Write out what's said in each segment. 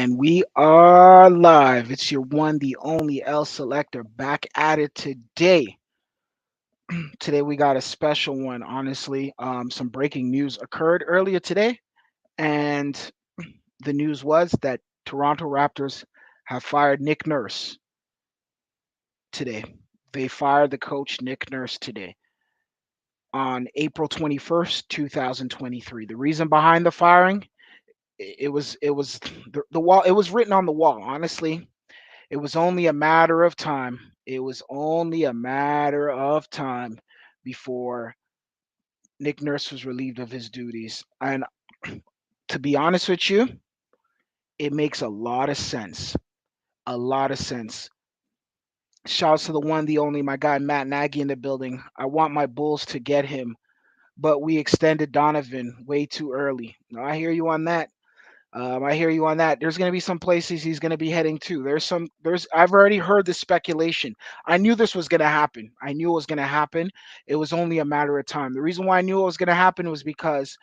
And we are live. It's your one, the only L Selector back at it today. Today we got a special one, honestly. Some breaking news occurred earlier today, and the news was that Toronto Raptors have fired Nick Nurse today. They fired the coach Nick Nurse today on April 21st, 2023. The reason behind the firing, it was the wall, it was written on the wall, honestly. It was only a matter of time. It was only a matter of time before Nick Nurse was relieved of his duties. And to be honest with you, it makes a lot of sense. A lot of sense. Shouts to the one, the only, my guy Matt Nagy in the building. I want my Bulls to get him, but we extended Donovan way too early. No, I hear you on that. I hear you on that. There's going to be some places he's going to be heading to. I've already heard the speculation. I knew this was going to happen. I knew it was going to happen. It was only a matter of time. The reason why I knew it was going to happen was because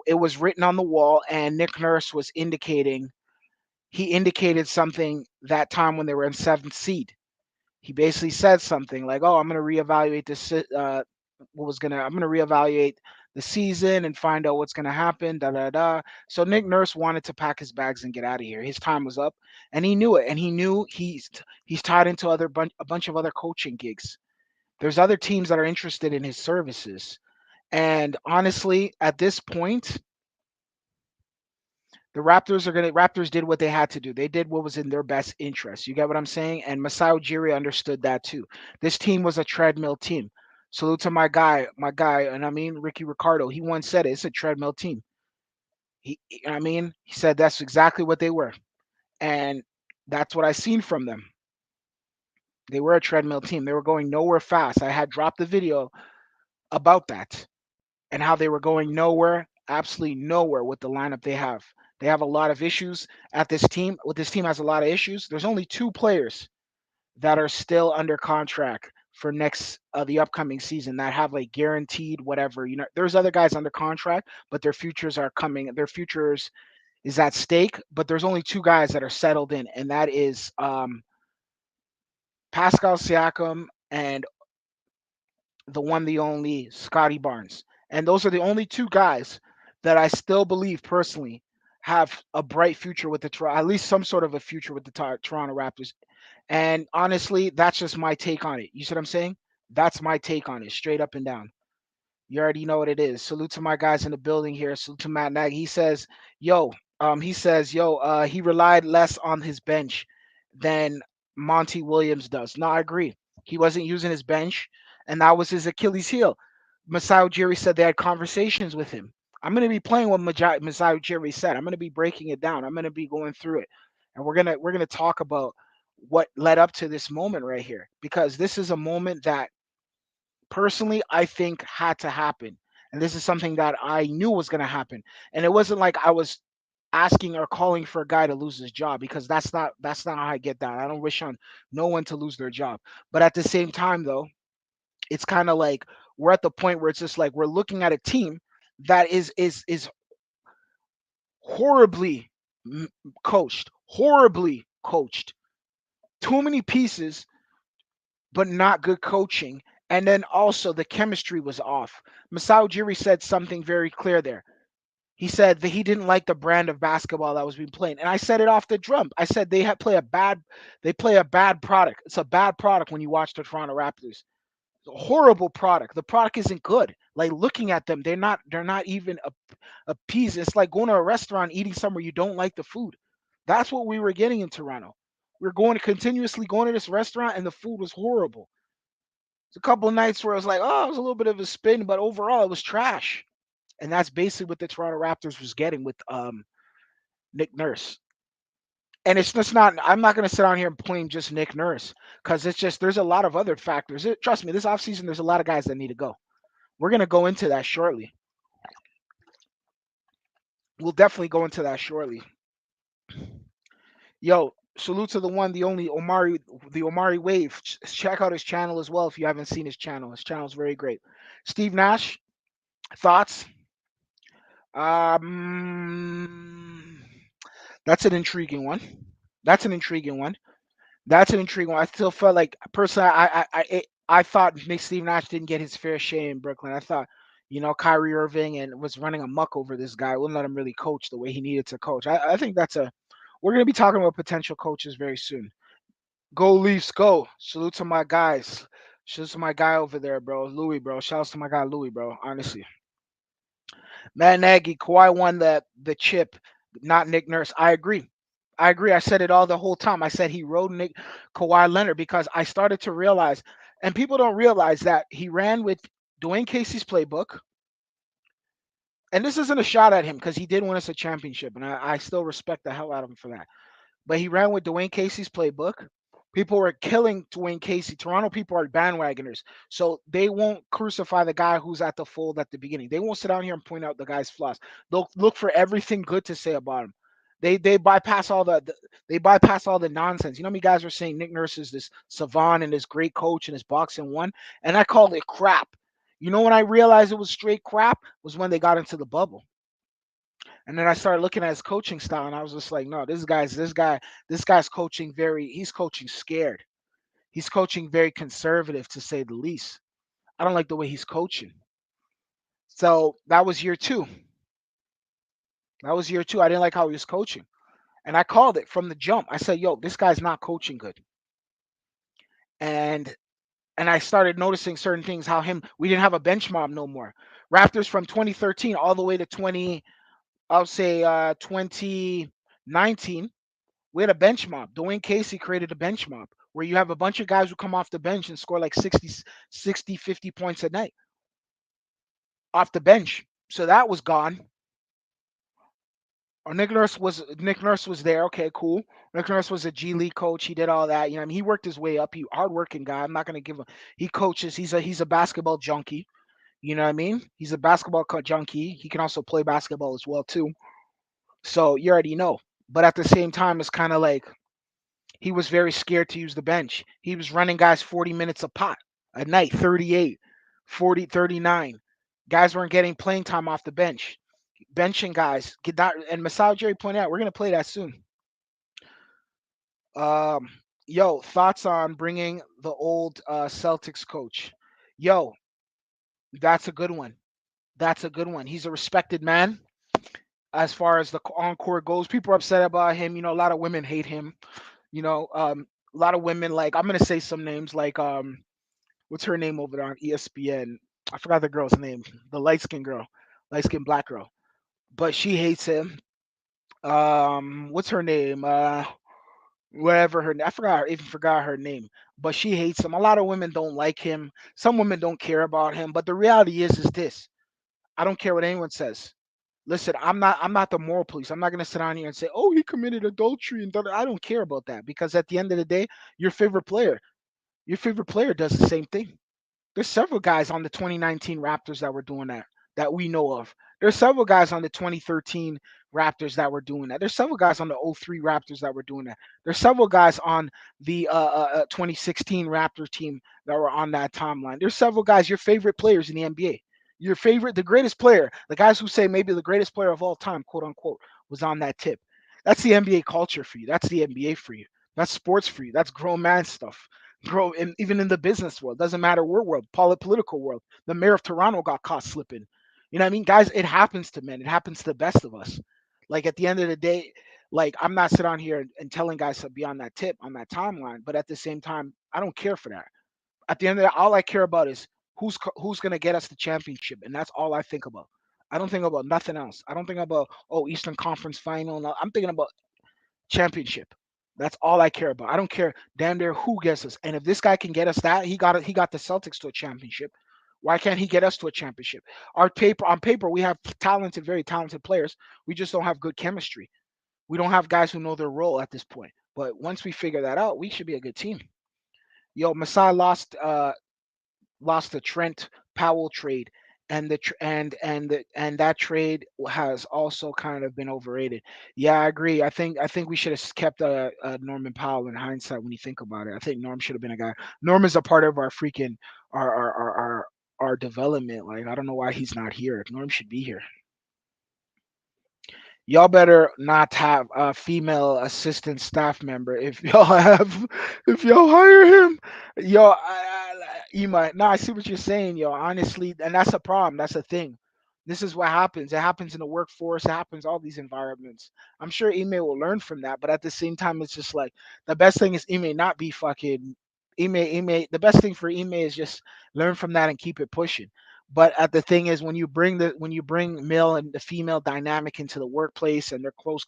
it was written on the wall, and Nick Nurse was he indicated something that time when they were in seventh seed. He basically said something like, "Oh, I'm going to reevaluate this. I'm going to reevaluate the season and find out what's going to happen." Da da da. So Nick Nurse wanted to pack his bags and get out of here. His time was up, and he knew it. And he knew he's tied into a bunch of other coaching gigs. There's other teams that are interested in his services. And honestly, at this point, the Raptors did what they had to do. They did what was in their best interest. You get what I'm saying? And Masai Ujiri understood that too. This team was a treadmill team. Salute to my guy, and I mean Ricky Ricardo. He once said it, it's a treadmill team. He said that's exactly what they were, and that's what I seen from them. They were a treadmill team. They were going nowhere fast. I had dropped the video about that and how they were going nowhere, absolutely nowhere with the lineup they have. They have a lot of issues at this team. What this team has a lot of issues. There's only two players that are still under contract for next the upcoming season that have like guaranteed whatever. There's other guys under contract, but their futures are coming. Their futures is at stake. But there's only two guys that are settled in, and that is Pascal Siakam and the one, the only Scotty Barnes. And those are the only two guys that I still believe personally have a bright future with at least some sort of a future with the Toronto Raptors. And honestly, that's just my take on it. You see what I'm saying? That's my take on it, straight up and down. You already know what it is. Salute to my guys in the building here. Salute to Matt Nagy. He relied less on his bench than Monty Williams does. No, I agree. He wasn't using his bench, and that was his Achilles heel. Masai Ujiri said they had conversations with him. I'm going to be playing what Masai Ujiri said. I'm going to be breaking it down. I'm going to be going through it, and we're gonna talk about what led up to this moment right here, because this is a moment that personally I think had to happen. And this is something that I knew was going to happen. And it wasn't like I was asking or calling for a guy to lose his job, because that's not how I get down. I don't wish on no one to lose their job. But at the same time though, it's kind of like we're at the point where it's just like we're looking at a team that is horribly horribly coached. Too many pieces, but not good coaching. And then also the chemistry was off. Masai Ujiri said something very clear there. He said that he didn't like the brand of basketball that was being played. And I said it off the drum. I said they play a bad product. It's a bad product when you watch the Toronto Raptors. It's a horrible product. The product isn't good. Like looking at them, they're not even a piece. It's like going to a restaurant, eating somewhere you don't like the food. That's what we were getting in Toronto. We are continuously going to this restaurant and the food was horrible. It's a couple of nights where I was like, oh, it was a little bit of a spin, but overall it was trash. And that's basically what the Toronto Raptors was getting with Nick Nurse. And it's just not. I'm not going to sit on here and blame just Nick Nurse, because it's just there's a lot of other factors. Trust me, this offseason there's a lot of guys that need to go. We're going to go into that shortly. We'll definitely go into that shortly. Yo, salute to the one, the only Omari Wave. Check out his channel as well if you haven't seen his channel. His channel is very great. Steve Nash, thoughts? Um, That's an intriguing one. That's an intriguing one. That's an intriguing one. I still felt like personally, I thought Nick Steve Nash didn't get his fair share in Brooklyn. I thought, Kyrie Irving and was running amok over this guy. Wouldn't let him really coach the way he needed to coach. I think that's a. We're gonna be talking about potential coaches very soon. Go Leafs, go! Salute to my guys. Salute to my guy over there, bro. Louis, bro. Shouts to my guy Louis, bro. Honestly, Matt Nagy, Kawhi won the chip, not Nick Nurse. I agree. I agree. I said it all the whole time. I said he rode Kawhi Leonard because I started to realize, and people don't realize that he ran with Dwayne Casey's playbook. And this isn't a shot at him because he did win us a championship, and I still respect the hell out of him for that. But he ran with Dwayne Casey's playbook. People were killing Dwayne Casey. Toronto people are bandwagoners, so they won't crucify the guy who's at the fold at the beginning. They won't sit down here and point out the guy's flaws. They'll look for everything good to say about him. They bypass all they bypass all the nonsense. You know, how many guys were saying Nick Nurse is this savant and this great coach and his boxing one, and I called it crap. You know when I realized it was straight crap was when they got into the bubble. And then I started looking at his coaching style, and I was just like, no, this guy's coaching he's coaching scared. He's coaching very conservative, to say the least. I don't like the way he's coaching. So that was year two. That was year two. I didn't like how he was coaching, and I called it from the jump. I said, yo, this guy's not coaching good. And and I started noticing certain things. How we didn't have a bench mob no more. Raptors from 2013 all the way to 2019. We had a bench mob. Dwayne Casey created a bench mob where you have a bunch of guys who come off the bench and score like 60, 50 points a night off the bench. So that was gone. Or Nick Nurse was there. Okay, cool. Nick Nurse was a G League coach. He did all that. He worked his way up. He hardworking guy. I'm not gonna give him. He coaches. He's a basketball junkie. You know what I mean? He's a basketball junkie. He can also play basketball as well too. So you already know. But at the same time, it's kind of like he was very scared to use the bench. He was running guys 40 minutes a pot a night, 38, 40, 39. Guys weren't getting playing time off the bench. Benching guys. Get that, and Masai Jerry pointed out, we're going to play that soon. Um, yo, thoughts on bringing the old Celtics coach? Yo, that's a good one. That's a good one. He's a respected man as far as the encore goes. People are upset about him. A lot of women hate him. A lot of women, like, I'm gonna say some names like what's her name over there on ESPN? I forgot the girl's name. The light skinned girl, light skinned black girl. But she hates him. What's her name? Whatever her I forgot even forgot her name. But she hates him. A lot of women don't like him. Some women don't care about him. But the reality is this. I don't care what anyone says. Listen, I'm not the moral police. I'm not gonna sit on here and say, oh, he committed adultery and I don't care about that because at the end of the day, your favorite player, your favorite player does the same thing. There's several guys on the 2019 Raptors that were doing that we know of. There's several guys on the 2013 Raptors that were doing that. There's several guys on the '03 Raptors that were doing that. There's several guys on the 2016 Raptor team that were on that timeline. There's several guys, your favorite players in the NBA. Your favorite, the greatest player, the guys who say maybe the greatest player of all time, quote unquote, was on that tip. That's the NBA culture for you. That's the NBA for you. That's sports for you. That's grown man stuff. Even in the business world, doesn't matter where world, political world. The mayor of Toronto got caught slipping. You know what I mean, guys? It happens to men. It happens to the best of us. Like at the end of the day, like I'm not sitting on here and telling guys to be on that tip on that timeline, but at the same time, I don't care for that. At the end of the day, all I care about is who's gonna get us the championship, and that's all I think about. I don't think about nothing else. I don't think about Eastern Conference final. No, I'm thinking about championship. That's all I care about. I don't care damn near who gets us. And if this guy can get us that, he got it. He got the Celtics to a championship. Why can't he get us to a championship? On paper, we have talented, very talented players. We just don't have good chemistry. We don't have guys who know their role at this point. But once we figure that out, we should be a good team. Yo, Masai lost the Trent Powell trade, and that trade has also kind of been overrated. Yeah, I agree. I think we should have kept Norman Powell in hindsight when you think about it. I think Norm should have been a guy. Norm is a part of our freaking our development. Like I don't know why he's not here. Norm should be here. Y'all better not have a female assistant staff member if y'all have if y'all hire him. Yo, you might. No, I see what you're saying, yo. Honestly, and that's a problem. That's a thing. This is what happens. It happens in the workforce. It happens all these environments. I'm sure Ime will learn from that, but at the same time, it's just like the best thing is Ime not be fucking Ime. The best thing for Ime is just learn from that and keep it pushing. But at the thing is, when you bring male and the female dynamic into the workplace and they're close,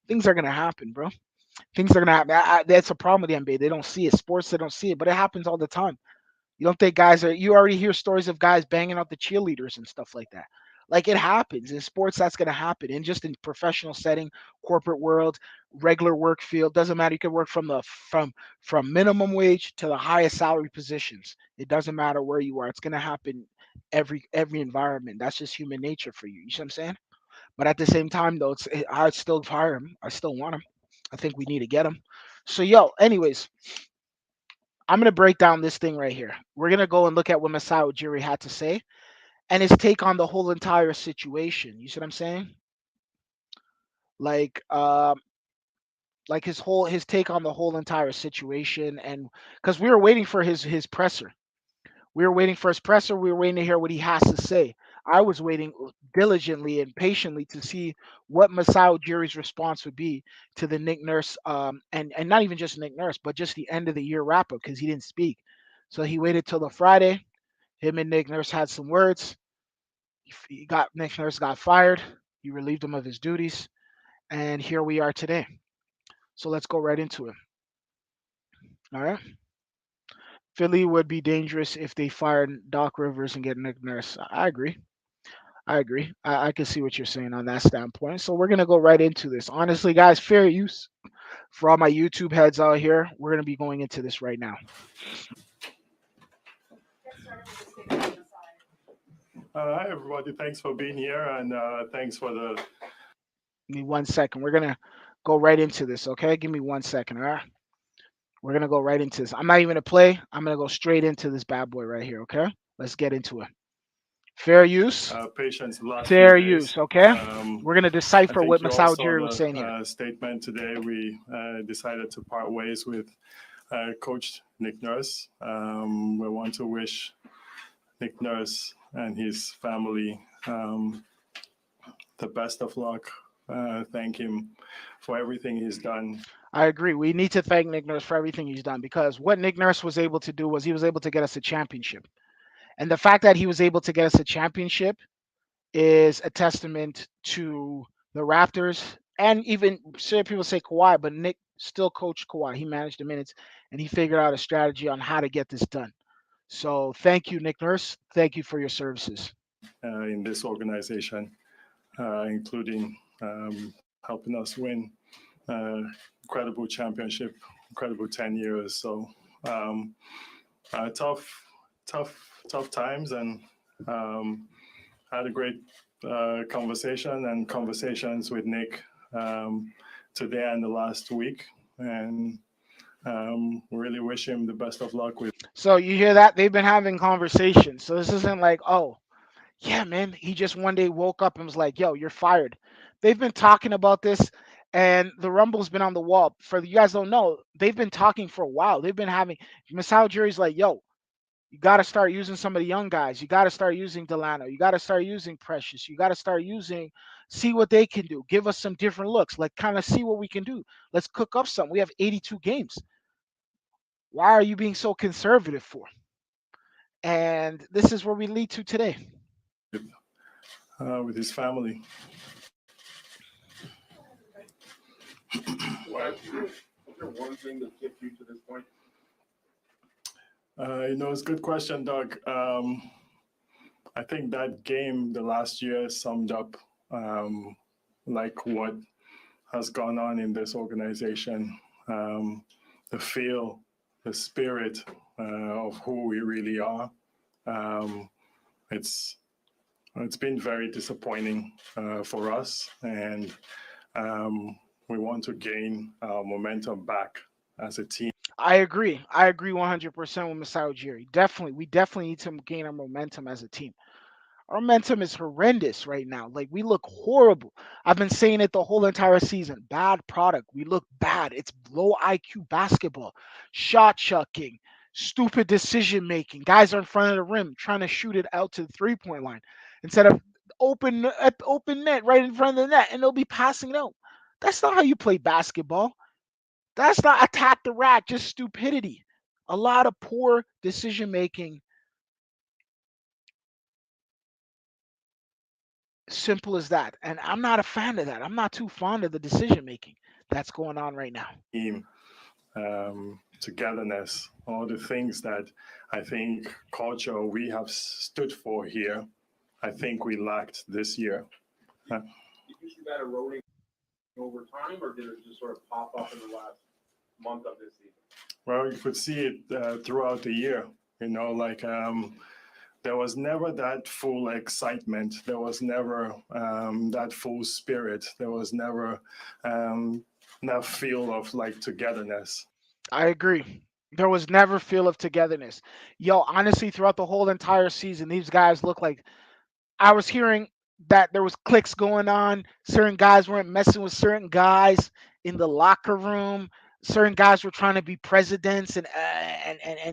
things are gonna happen, bro. Things are gonna happen. That's a problem with the NBA. They don't see it. Sports, they don't see it, but it happens all the time. You don't think guys are? You already hear stories of guys banging out the cheerleaders and stuff like that. Like it happens in sports. That's gonna happen, and just in professional setting, corporate world, regular work field, doesn't matter. You can work from minimum wage to the highest salary positions. It doesn't matter where you are. It's gonna happen every environment. That's just human nature for you. You see what I'm saying? But at the same time, though, I still fire him. I still want him. I think we need to get him. So yo, anyways, I'm gonna break down this thing right here. We're gonna go and look at what Masai Ujiri had to say and his take on the whole entire situation. You see what I'm saying? Like, like his take on the whole entire situation, and because we were waiting for his presser. We were waiting for his presser. We were waiting to hear what he has to say. I was waiting diligently and patiently to see what Masai Ujiri's response would be to the Nick Nurse, and not even just Nick Nurse, but just the end of the year wrap up because he didn't speak. So he waited till the Friday. Him and Nick Nurse had some words. He got Nick Nurse got fired. He relieved him of his duties, and here we are today. So let's go right into it. All right. Philly would be dangerous if they fired Doc Rivers and get Nick Nurse. I agree. I agree. I can see what you're saying on that standpoint. So we're gonna go right into this. Honestly, guys, fair use for all my YouTube heads out here. We're gonna be going into this right now. Hi, everybody. Thanks for being here, and thanks for the. Give me 1 second. We're gonna go right into this. Okay, give me 1 second. All right. We're gonna go right into this. I'm not even gonna play. I'm gonna go straight into this bad boy right here. Okay. Let's get into it. Fair use. Patience the last few Fair days. use. Okay. We're gonna I decipher think what you all Masao saw Ujiri was the saying here. statement today. We decided to part ways with Coach Nick Nurse. We want to wish Nick Nurse and his family the best of luck. Thank him for everything he's done. I agree. We need to thank Nick Nurse for everything he's done because what Nick Nurse was able to do was he was able to get us a championship. And the fact that he was able to get us a championship is a testament to the Raptors and even some people say Kawhi, but Nick still coached Kawhi. He managed the minutes and he figured out a strategy on how to get this done. So thank you, Nick Nurse. Thank you for your services. In this organization, including helping us win incredible championship, incredible 10 years. So um, tough, tough times, and had a great conversation and conversations with Nick today and the last week, and really wish him the best of luck with. So you hear that? They've been having conversations. So this isn't like, oh, yeah, man, he just one day woke up and was like, yo, you're fired. They've been talking about this and the rumble's been on the wall. For you guys don't know, they've been talking for a while. They've been having Masao Jury's like, yo, you got to start using some of the young guys. You got to start using Delano. You got to start using Precious. You got to start using, see what they can do. Give us some different looks. Like, kind of see what we can do. Let's cook up something. We have 82 games. Why are you being so conservative for? And this is where we lead to today. With his family. What is there one thing that kept you to this point? It's a good question, Doug. I think that game the last year summed up like what has gone on in this organization, the feel, the spirit of who we really are. Um, it's it's been very disappointing for us, and we want to gain our momentum back as a team. I agree. I agree 100% with Masai Ujiri. Definitely, we definitely need to gain our momentum as a team. Our momentum is horrendous right now. Like we look horrible. I've been saying it the whole entire season. Bad product. We look bad. It's low IQ basketball, shot chucking, stupid decision making. Guys are in front of the rim trying to shoot it out to the 3 point line instead of open net right in front of the net, and they'll be passing it out. That's not how you play basketball. That's not attack the rack. Just stupidity. A lot of poor decision making. Simple as that. And I'm not a fan of that. I'm not too fond of the decision making that's going on right now. Team, togetherness, all the things that I think culture we have stood for here, I think we lacked this year. Did you see that eroding over time, or did it just sort of pop up in the last month of this season? Well, you could see it throughout the year. Like there was never that full excitement. There was never that full spirit. There was never that feel of like togetherness. I agree. There was never feel of togetherness. Yo, honestly, throughout the whole entire season, these guys look like I was hearing that there was cliques going on. Certain guys weren't messing with certain guys in the locker room. Certain guys were trying to be presidents and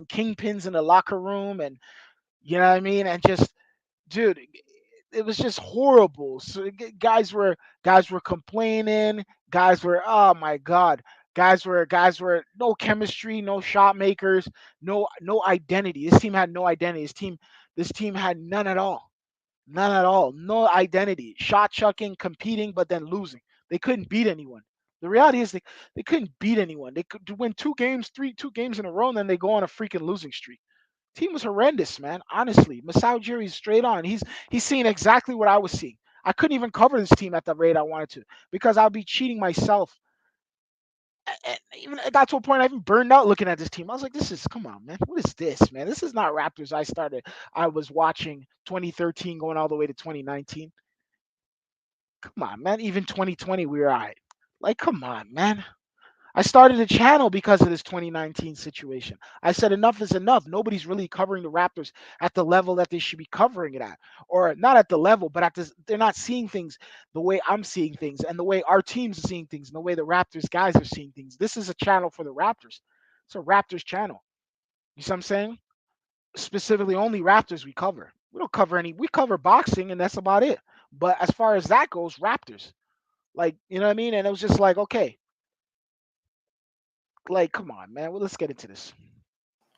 kingpins in the locker room, and you know what I mean. And just, dude, it was just horrible. So guys were complaining. Guys were, oh my god. Guys were no chemistry, no shot makers, no identity. This team had no identity. This team had none at all. None at all. No identity. Shot chucking, competing, but then losing. They couldn't beat anyone. The reality is they couldn't beat anyone. They could win two games in a row, and then they go on a freaking losing streak. Team was horrendous, man. Honestly, Masai Ujiri is straight on. He's seeing exactly what I was seeing. I couldn't even cover this team at the rate I wanted to because I'll be cheating myself. And even got to a point I even burned out looking at this team. I was like, "This is come on, man. What is this, man? This is not Raptors." I was watching 2013 going all the way to 2019. Come on, man. Even 2020 we were all right. Like, come on, man. I started a channel because of this 2019 situation. I said enough is enough. Nobody's really covering the Raptors at the level that they should be covering it at, or not at the level, but at this. They're not seeing things the way I'm seeing things, and the way our teams are seeing things, and the way the Raptors guys are seeing things. This is a channel for the Raptors. It's a Raptors channel. You see what I'm saying? Specifically, only Raptors we cover. We don't cover any. We cover boxing, and that's about it. But as far as that goes, Raptors. Like, you know what I mean? And it was just like, okay, like, come on, man. Well, let's get into this.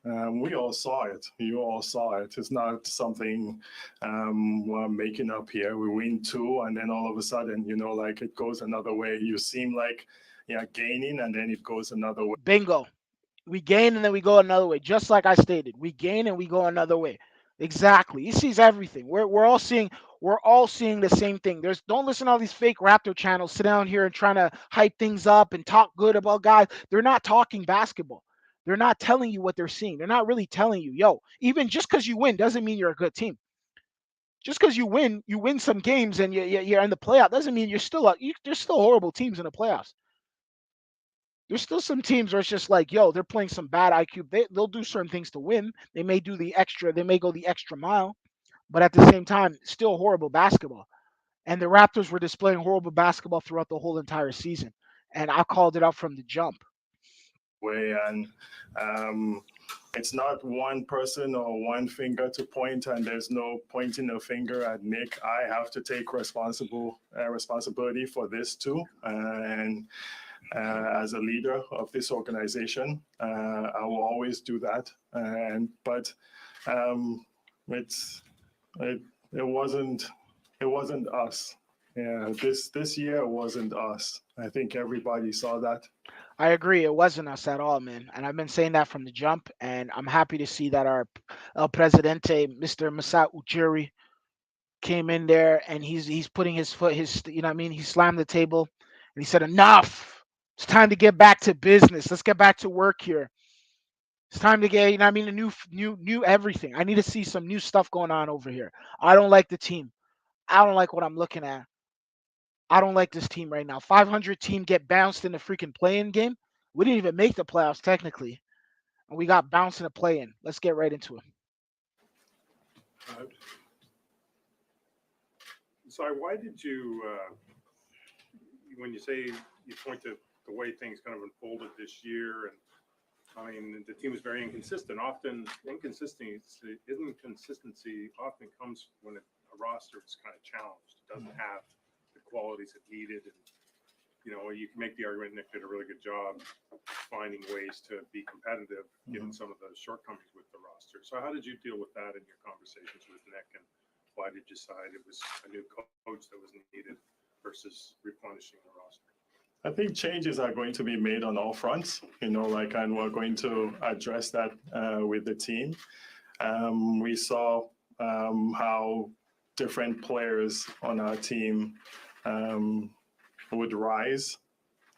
We all saw it. You all saw it. It's not something we're making up here. We win two, and then all of a sudden, like it goes another way. You seem like you're gaining, and then it goes another way. Bingo. We gain and then we go another way. Just like I stated, we gain and we go another way. Exactly. He sees everything. We're all seeing the same thing. Don't listen to all these fake Raptor channels sit down here and trying to hype things up and talk good about guys. They're not talking basketball. They're not telling you what they're seeing. They're not really telling you, yo, even just because you win doesn't mean you're a good team. Just because you win some games and you're in the playoff doesn't mean there's still horrible teams in the playoffs. There's still some teams where it's just like, yo, they're playing some bad IQ. They'll do certain things to win. They may go the extra mile, but at the same time, still horrible basketball. And the Raptors were displaying horrible basketball throughout the whole entire season. And I called it out from the jump. Way and it's not one person or one finger to point, and there's no pointing a finger at Nick. I have to take responsibility for this too, and as a leader of this organization, I will always do that. But it's it it wasn't us. Yeah, this year wasn't us. I think everybody saw that. I agree. It wasn't us at all, man. And I've been saying that from the jump. And I'm happy to see that our El Presidente, Mr. Masai Ujiri, came in there and he's putting his foot, you know what I mean? He slammed the table and he said, enough. It's time to get back to business. Let's get back to work here. It's time to get, you know what I mean, a new everything. I need to see some new stuff going on over here. I don't like the team. I don't like what I'm looking at. I don't like this team right now. 500 team get bounced in the freaking play-in game. We didn't even make the playoffs technically, and we got bounced in the play-in. Let's get right into it. So why did you, when you say you point to the way things kind of unfolded this year, and I mean the team was very inconsistent. Often inconsistency often comes when a roster is kind of challenged. It doesn't have the qualities it needed, and you can make the argument Nick did a really good job finding ways to be competitive given some of the shortcomings with the roster. So how did you deal with that in your conversations with Nick, and why did you decide it was a new coach that was needed versus replenishing the roster? I think changes are going to be made on all fronts, and we're going to address that with the team. We saw how different players on our team would rise,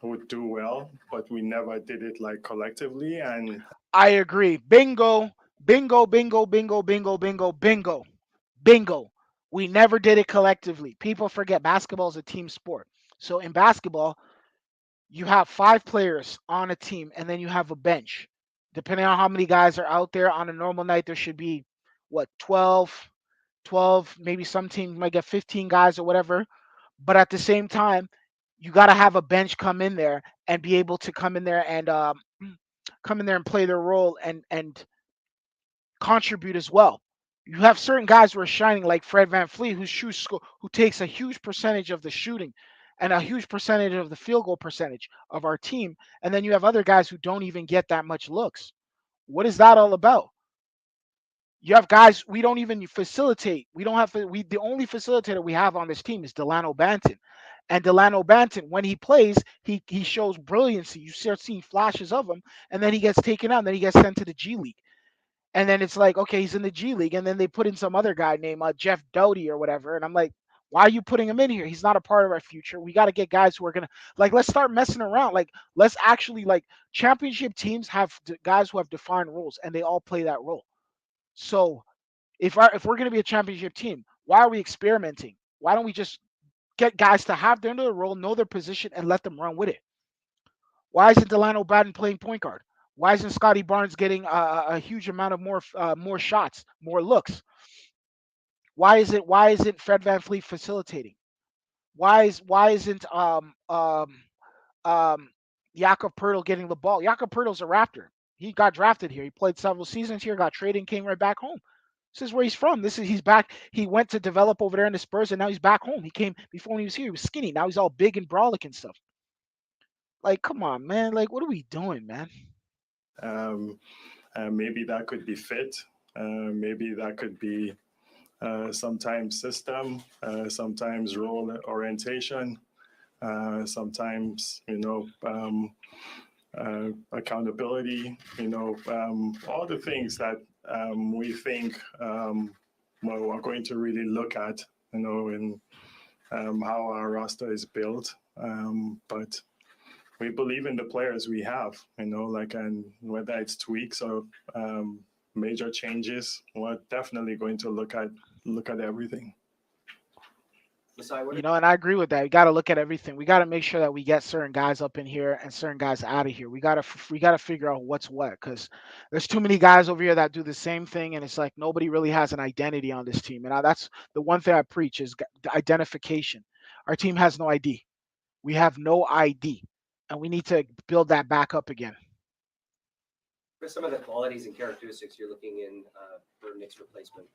would do well, but we never did it like collectively. And I agree. Bingo, bingo, bingo, bingo, bingo, bingo, bingo, bingo. We never did it collectively. People forget basketball is a team sport. So in basketball, you have 5 players on a team and then you have a bench. Depending on how many guys are out there on a normal night, there should be what, 12, maybe some teams might get 15 guys or whatever. But at the same time, you got to have a bench come in there and be able to come in there and play their role and contribute as well. You have certain guys who are shining, like Fred Van Fleet, who takes a huge percentage of the shooting and a huge percentage of the field goal percentage of our team. And then you have other guys who don't even get that much looks. What is that all about? You have guys we don't even facilitate. We don't have we the only facilitator we have on this team is Delano Banton. And Delano Banton, when he plays, he shows brilliancy. You start seeing flashes of him, and then he gets taken out, and then he gets sent to the G League. And then it's like, okay, he's in the G League, and then they put in some other guy named Jeff Doughty or whatever, and I'm like, why are you putting him in here? He's not a part of our future. We got to get guys who are gonna let's start messing around. Let's actually championship teams have guys who have defined roles, and they all play that role. So if we're gonna be a championship team, why are we experimenting? Why don't we just get guys to have their role, know their position, and let them run with it? Why isn't Delano Batten playing point guard? Why isn't Scotty Barnes getting a huge amount of more shots, more looks? Why isn't Fred Van Fleet facilitating? Why isn't um Jakob Pertl getting the ball? Jakob Pertl's a Raptor. He got drafted here. He played several seasons here, got traded, and came right back home. This is where he's from. He's back. He went to develop over there in the Spurs, and now he's back home. He came before when he was here. He was skinny. Now he's all big and brolic and stuff. Like, come on, man. Like, what are we doing, man? um, maybe that could be fit. Maybe that could be sometimes system, sometimes role orientation, sometimes accountability. All the things that we think we're going to really look at. In how our roster is built, but we believe in the players we have, and whether it's tweaks or major changes, we're definitely going to look at everything. Masai, And I agree with that. We got to look at everything. We got to make sure that we get certain guys up in here and certain guys out of here. We got to figure out what's what, because there's too many guys over here that do the same thing, and it's like nobody really has an identity on this team. And that's the one thing I preach is the identification. Our team has no ID. We have no ID, and we need to build that back up again. what are some of the qualities and characteristics you're looking in for Nick's replacement?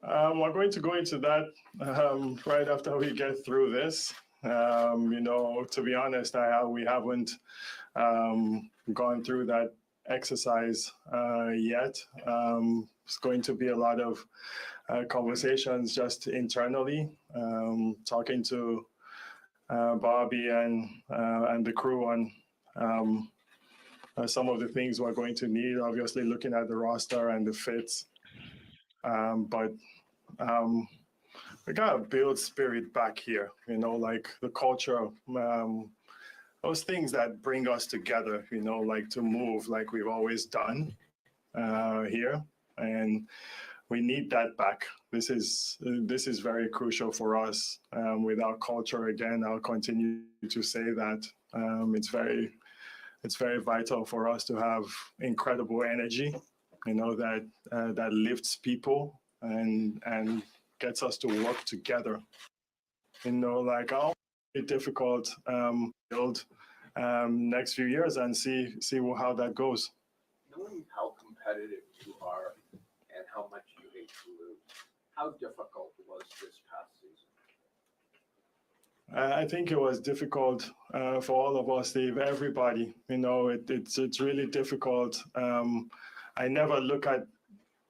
We're going to go into that right after we get through this. To be honest, we haven't gone through that exercise yet. It's going to be a lot of conversations just internally, talking to Bobby and the crew on some of the things we're going to need. Obviously, looking at the roster and the fits, but we gotta build spirit back here. Like the culture, those things that bring us together. Like to move like we've always done here, and we need that back. This is very crucial for us with our culture. Again, I'll continue to say that it's very vital for us to have incredible energy, that lifts people and gets us to work together. Like how difficult build next few years and see how that goes. Knowing how competitive you are and how much you hate to lose, how difficult was this past season? I think it was difficult for all of us, Steve. Everybody, it's really difficult. I never look at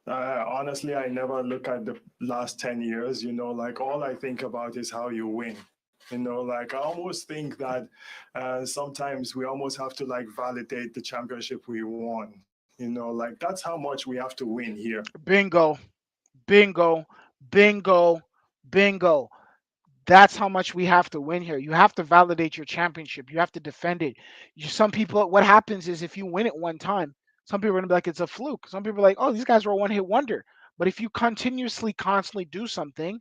honestly, I never look at the last 10 years. Like all I think about is how you win. Like I almost think that sometimes we almost have to like validate the championship we won. Like that's how much we have to win here. Bingo, bingo, bingo, bingo. That's how much we have to win here. You have to validate your championship. You have to defend it. Some people, what happens is if you win it one time, some people are going to be like, it's a fluke. Some people are like, oh, these guys were a one hit wonder. But if you continuously, constantly do something,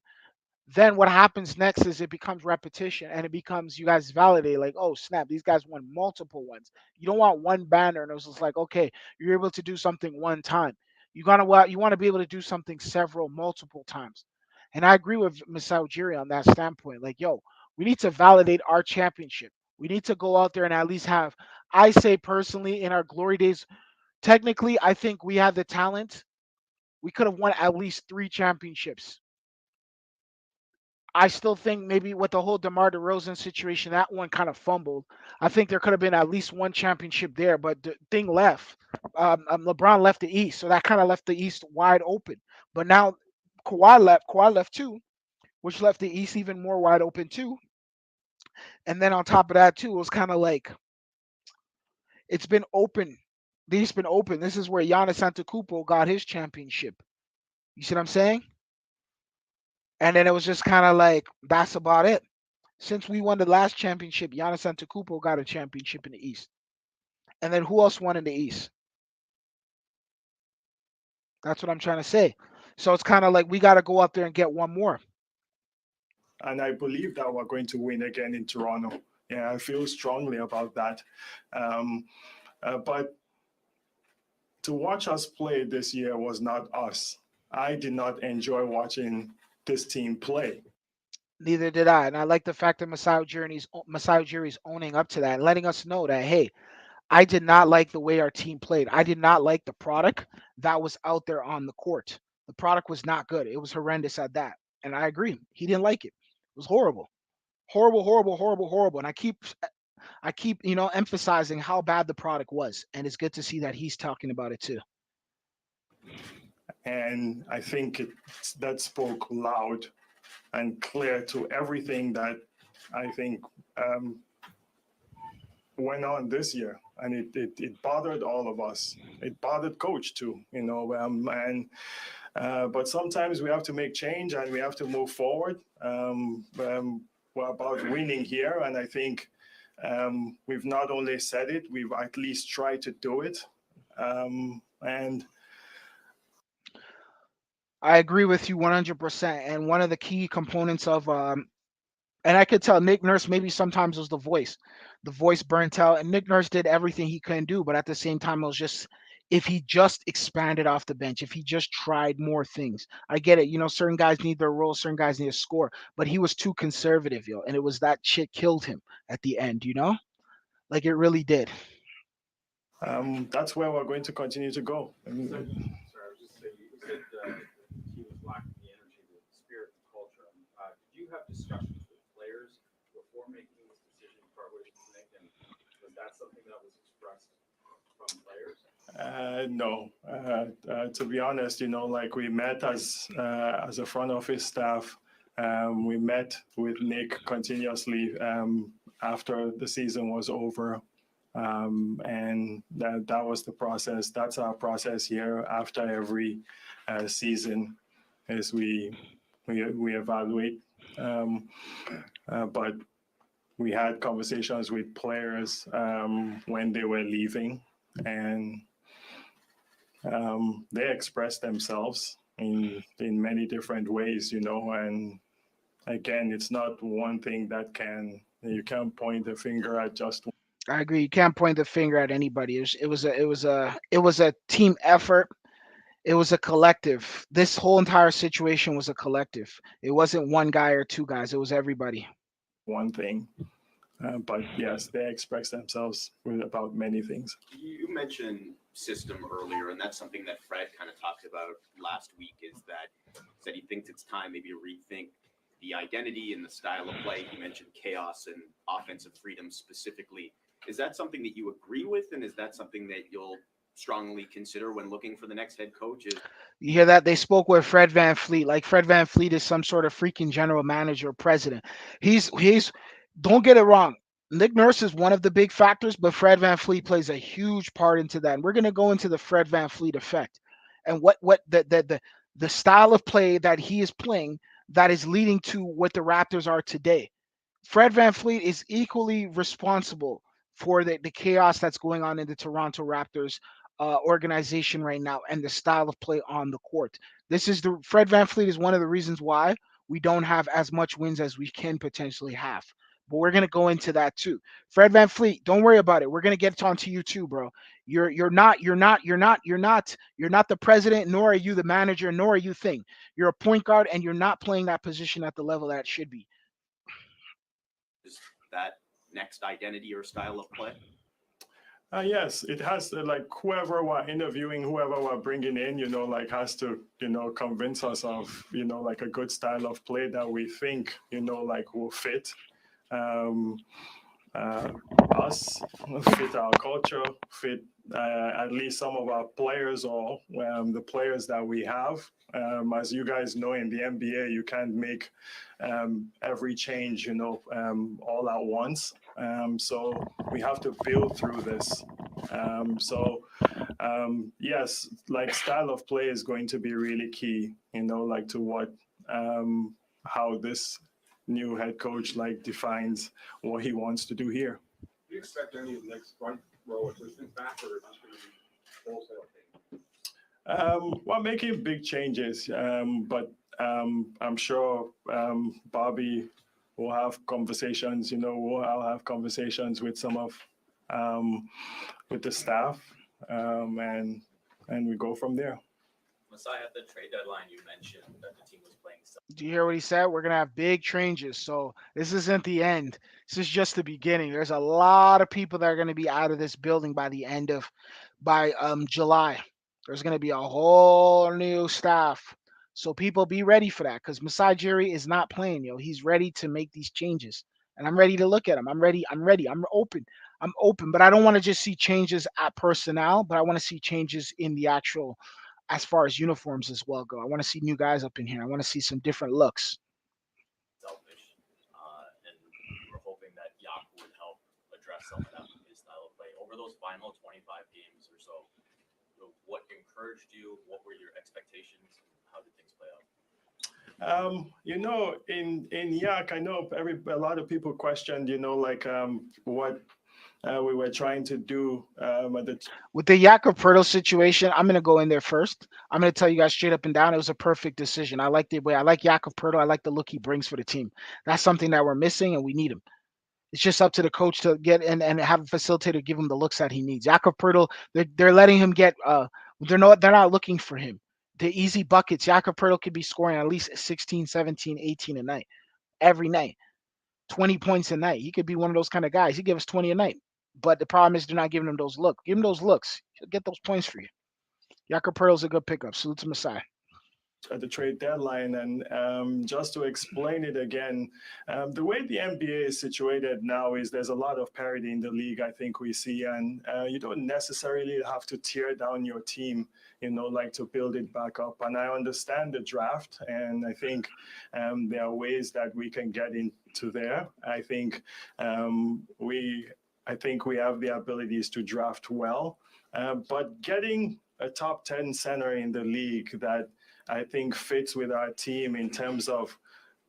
then what happens next is it becomes repetition and it becomes you guys validate like, oh snap, these guys won multiple ones. You don't want one banner and it was just like, okay, you're able to do something one time. You want to be able to do something several multiple times. And I agree with Masai Ujiri on that standpoint. Like, yo, we need to validate our championship. We need to go out there and at least have, I say personally, in our glory days, technically, I think we have the talent. We could have won at least 3 championships. I still think maybe with the whole DeMar DeRozan situation, that one kind of fumbled. I think there could have been at least one championship there, but the thing left. LeBron left the East, so that kind of left the East wide open. But now Kawhi left. Kawhi left too, which left the East even more wide open too. And then on top of that too, it was kind of like it's been open. The East been open. This is where Giannis Antetokounmpo got his championship. You see what I'm saying? And then it was just kind of like that's about it. Since we won the last championship, Giannis Antetokounmpo got a championship in the East. And then who else won in the East? That's what I'm trying to say. So it's kind of like we got to go out there and get one more. And I believe that we're going to win again in Toronto. Yeah, I feel strongly about that. But to watch us play this year was not us. I did not enjoy watching this team play. Neither did I. And I like the fact that Masai Ujiri's owning up to that and letting us know that, hey, I did not like the way our team played. I did not like the product that was out there on the court. The product was not good. It was horrendous at that. And I agree. He didn't like it. It was horrible. Horrible, horrible, horrible, horrible. And I keep, emphasizing how bad the product was. And it's good to see that he's talking about it too. And I think that spoke loud and clear to everything that I think went on this year, and it bothered all of us. It bothered coach too, but sometimes we have to make change and we have to move forward. We're about winning here, and I think we've not only said it, we've at least tried to do it. And I agree with you 100%. And one of the key components of, and I could tell Nick Nurse maybe sometimes was the voice. The voice burnt out, and Nick Nurse did everything he couldn't do. But at the same time, it was just if he just expanded off the bench, if he just tried more things. I get it. Certain guys need their role, certain guys need to score. But he was too conservative, yo. And it was that shit killed him at the end. Like it really did. that's where we're going to continue to go. Sorry, I was just saying, you said the team was lacking the energy, the spirit, and culture. Did you have discussions with players before making this decision to part ways with Nick? And was that something that was expressed from players? No, to be honest, like we met as a front office staff. We met with Nick continuously after the season was over. And that was the process. That's our process here after every season, as we evaluate. But we had conversations with players when they were leaving, and they expressed themselves in many different ways, And again, it's not one thing that you can't point the finger at just. I agree. You can't point the finger at anybody. It was a team effort. It was a collective. This whole entire situation was a collective. It wasn't one guy or two guys. It was everybody. one thing. But yes, they express themselves about many things. You mentioned system earlier, and that's something that Fred kind of talked about last week. Is that said he thinks it's time maybe to rethink the identity and the style of play. He mentioned chaos and offensive freedom specifically. Is that something that you agree with, and is that something that you'll strongly consider when looking for the next head coach? Is You hear that? They spoke with Fred Van Fleet. Like Fred Van Fleet is some sort of freaking general manager or president. He's don't get it wrong. Nick Nurse is one of the big factors, but Fred Van Fleet plays a huge part into that. And we're gonna go into the Fred Van Fleet effect and what the style of play that he is playing that is leading to what the Raptors are today. Fred Van Fleet is equally responsible for the chaos that's going on in the Toronto Raptors organization right now and the style of play on the court. This is the Fred Van Fleet is one of the reasons why we don't have as much wins as we can potentially have. But we're gonna go into that too. Fred Van Fleet, don't worry about it. We're gonna get onto you too, bro. You're not the president, nor are you the manager, nor are you thing. You're a point guard, and you're not playing that position at the level that it should be. that next identity or style of play? Yes, it has to, like, whoever we're interviewing, whoever we're bringing in, like, has to, convince us of, like, a good style of play that we think, like, will fit um, us, fit our culture, fit at least some of our players or the players that we have. As you guys know, in the NBA, you can't make every change, all at once. So we have to build through this. Yes, like style of play is going to be really key, like to what, how this new head coach like defines what he wants to do here. Do you expect any of the next front row assistants back, or is this going to be wholesale thing? We're making big changes, but I'm sure Bobby will have conversations. I'll have conversations with some of with the staff, and we go from there. Masai, at the trade deadline, you mentioned that the team was playing. Do you hear what he said? We're gonna have big changes. So this isn't the end. This is just the beginning. There's a lot of people that are gonna be out of this building by July. There's gonna be a whole new staff. So people be ready for that because Masai Ujiri is not playing, yo. He's ready to make these changes. And I'm ready to look at him. I'm ready. I'm ready. I'm open. I'm open. But I don't want to just see changes at personnel, but I want to see changes in the actual as far as uniforms as well go. I want to see new guys up in here. I want to see some different looks. Selfish, and we're hoping that Yak would help address some of that with his style of play. Over those final 25 games or so, what encouraged you? What were your expectations? How did things play out? In Yak, I know a lot of people questioned, like what we were trying to do With the Jakob Pertl situation, I'm gonna go in there first. I'm gonna tell you guys straight up and down, it was a perfect decision. I like the way I like Jakob Pertl. I like the look he brings for the team. That's something that we're missing, and we need him. It's just up to the coach to get and have a facilitator give him the looks that he needs. Jakob Pertl, they're letting him get. They're not looking for him. The easy buckets. Jakob Pertl could be scoring at least 16, 17, 18 a night, every night, 20 points a night. He could be one of those kind of guys. He give us 20 a night. But the problem is they're not giving him those looks. Give him those looks. He'll get those points for you. Jakob Pertl's a good pickup. Salute to Masai. at the trade deadline. And just to explain it again, the way the NBA is situated now is there's a lot of parity in the league, I think we see, and you don't necessarily have to tear down your team, like to build it back up. And I understand the draft, and I think there are ways that we can get into there. I think we have the abilities to draft well, but getting a top 10 center in the league that I think fits with our team in terms of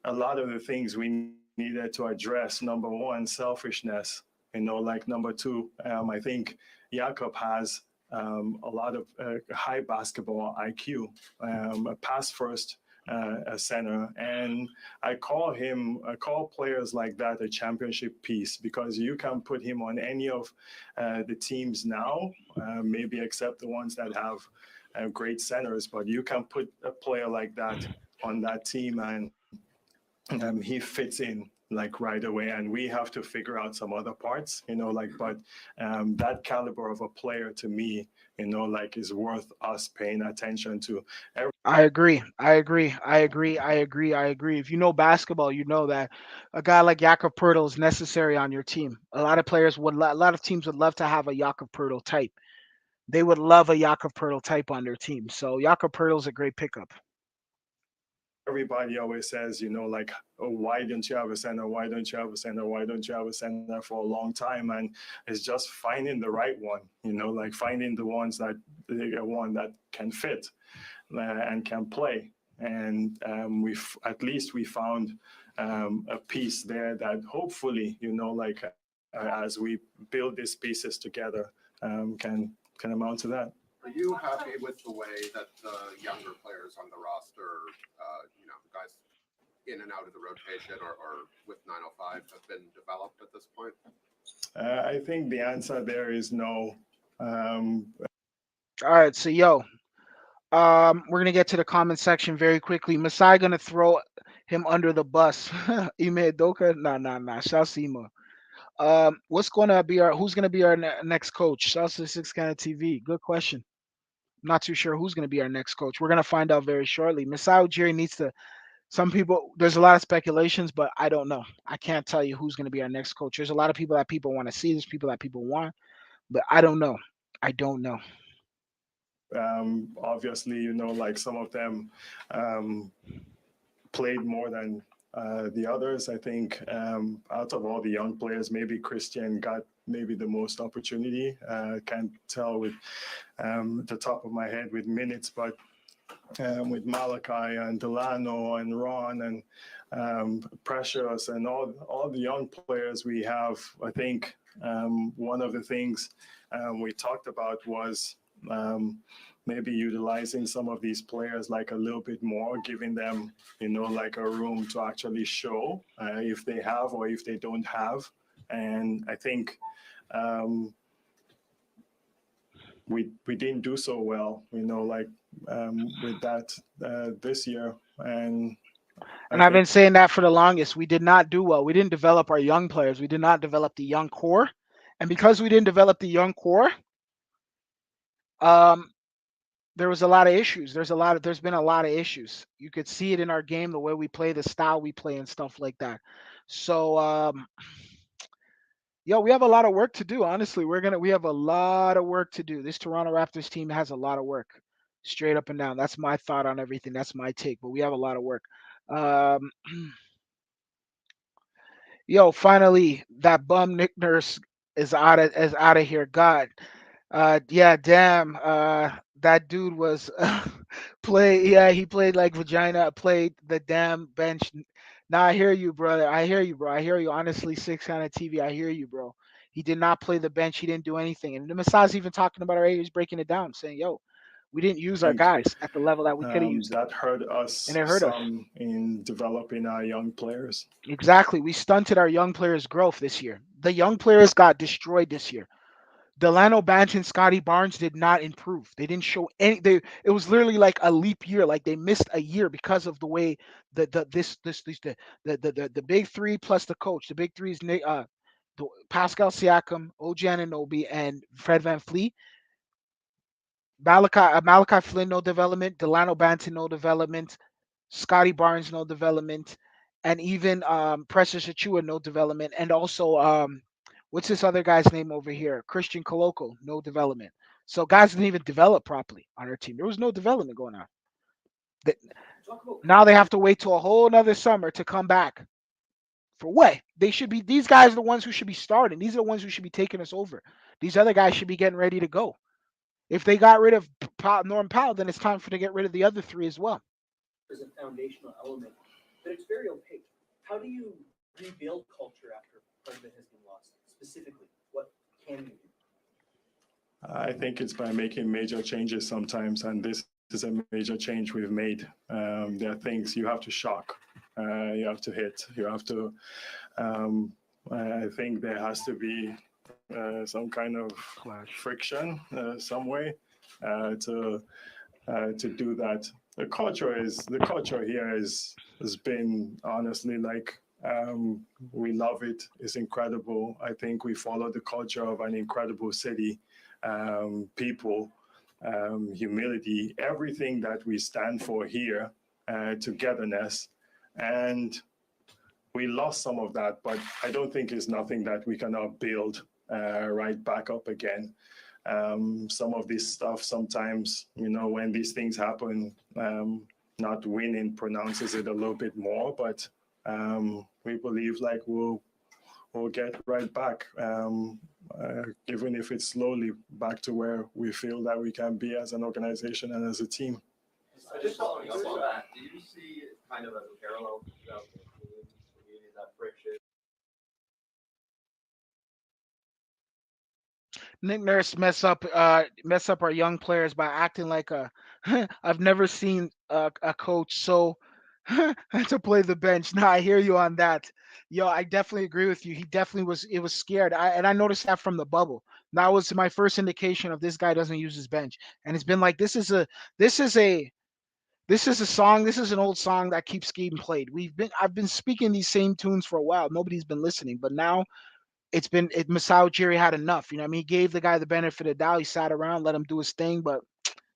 a lot of the things we needed to address. Number one, selfishness. Like number two, I think Jakob has a lot of high basketball IQ, a pass first center, and I call players like that a championship piece, because you can put him on any of the teams now, maybe except the ones that have great centers, but you can put a player like that on that team, and he fits in like right away, and we have to figure out some other parts, but that caliber of a player to me, like is worth us paying attention to. I agree. I agree. I agree. I agree. I agree. If you know basketball, you know that a guy like Jakob Poeltl is necessary on your team. A lot of players would, a lot of teams would love to have a Jakob Poeltl type. They would love a Jakob Poeltl type on their team. So Jakob Poeltl is a great pickup. Everybody always says, like, oh, why don't you have a center? Why don't you have a center? Why don't you have a center for a long time? And it's just finding the right one, like finding the ones that one that can fit and can play. And at least we found a piece there that hopefully, as we build these pieces together, can amount to that. Are you happy with the way that the younger players on the roster, the guys in and out of the rotation or with 905 have been developed at this point? I think the answer there is no. All right, so we're gonna get to the comment section very quickly. Masai gonna throw him under the bus. Ime Doka, nah. Shalsima. Who's gonna be our next coach? Salsa 6 kind of TV. Good question. Not too sure who's gonna be our next coach. We're gonna find out very shortly. Masai Ujiri needs to. Some people, there's a lot of speculations, but I don't know. I can't tell you who's gonna be our next coach. There's a lot of people that people want to see. There's people that people want, but I don't know. I don't know. Obviously, like some of them played more than the others. I think out of all the young players, maybe Christian got maybe the most opportunity. Can't tell with the top of my head with minutes, but with Malachi and Delano and Ron and Precious and all the young players we have, I think one of the things we talked about was maybe utilizing some of these players like a little bit more, giving them, like a room to actually show if they have or if they don't have. And I think we didn't do so well, with that this year. And I've been saying that for the longest. We did not do well. We didn't develop our young players. We did not develop the young core. And because we didn't develop the young core, there was a lot of issues. There's been a lot of issues. You could see it in our game, the way we play, the style we play, and stuff like that. So, we have a lot of work to do. Honestly, we have a lot of work to do. This Toronto Raptors team has a lot of work, straight up and down. That's my thought on everything. That's my take. But we have a lot of work. Finally, that bum Nick Nurse is out of here. God. Yeah, damn. That dude was he played like vagina, played the damn bench. Now I hear you, brother. I hear you, bro. I hear you. Honestly, 6 kind of TV. I hear you, bro. He did not play the bench. He didn't do anything. And the Masai's even talking about he was breaking it down, saying, we didn't use our guys at the level that we could have used. That hurt us and it hurt us in developing our young players. Exactly. We stunted our young players' growth this year. The young players got destroyed this year. Delano Banch and Scotty Barnes did not improve. They didn't show any. It was literally like a leap year. Like they missed a year because of the way the big three plus the coach. The big three is Pascal Siakam, OG Anunoby, and Fred VanVleet. Malachi Flynn, no development. Delano Banton, no development. Scotty Barnes, no development, and even Precious Achua, no development, and also what's this other guy's name over here? Christian Koloko, no development. So guys didn't even develop properly on our team. There was no development going on. Now they have to wait till a whole another summer to come back. For what? These guys are the ones who should be starting. These are the ones who should be taking us over. These other guys should be getting ready to go. If they got rid of Norm Powell, then it's time for to get rid of the other 3 as well. There's a foundational element, but it's very opaque. How do you rebuild culture after part of it has been lost? Specifically, what can you do? I think it's by making major changes sometimes, and this is a major change we've made. There are things you have to shock, you have to hit, you have to. I think there has to be some kind of friction, some way, to to do that. The culture here has been honestly like we love it. It's incredible. I think we follow the culture of an incredible city, people, humility, everything that we stand for here, togetherness, and we lost some of that, but I don't think it's nothing that we cannot build right back up again. Some of this stuff sometimes, when these things happen, not winning pronounces it a little bit more, but we believe like we'll get right back, even if it's slowly back to where we feel that we can be as an organization and as a team. So just following up on that, do you see it kind of as a parallel to 2018 when you needed that friction? Nick Nurse mess up our young players by acting like a I've never seen a coach so to play the bench. No, I hear you on that. Yo, I definitely agree with you. He definitely was. It was scared. I noticed that from the bubble. That was my first indication of this guy doesn't use his bench, and it's been like this is a this is a song. This is an old song that keeps getting played. I've been speaking these same tunes for a while. Nobody's been listening, but now Masai Ujiri had enough. You know what I mean? He gave the guy the benefit of the doubt. He sat around, let him do his thing, but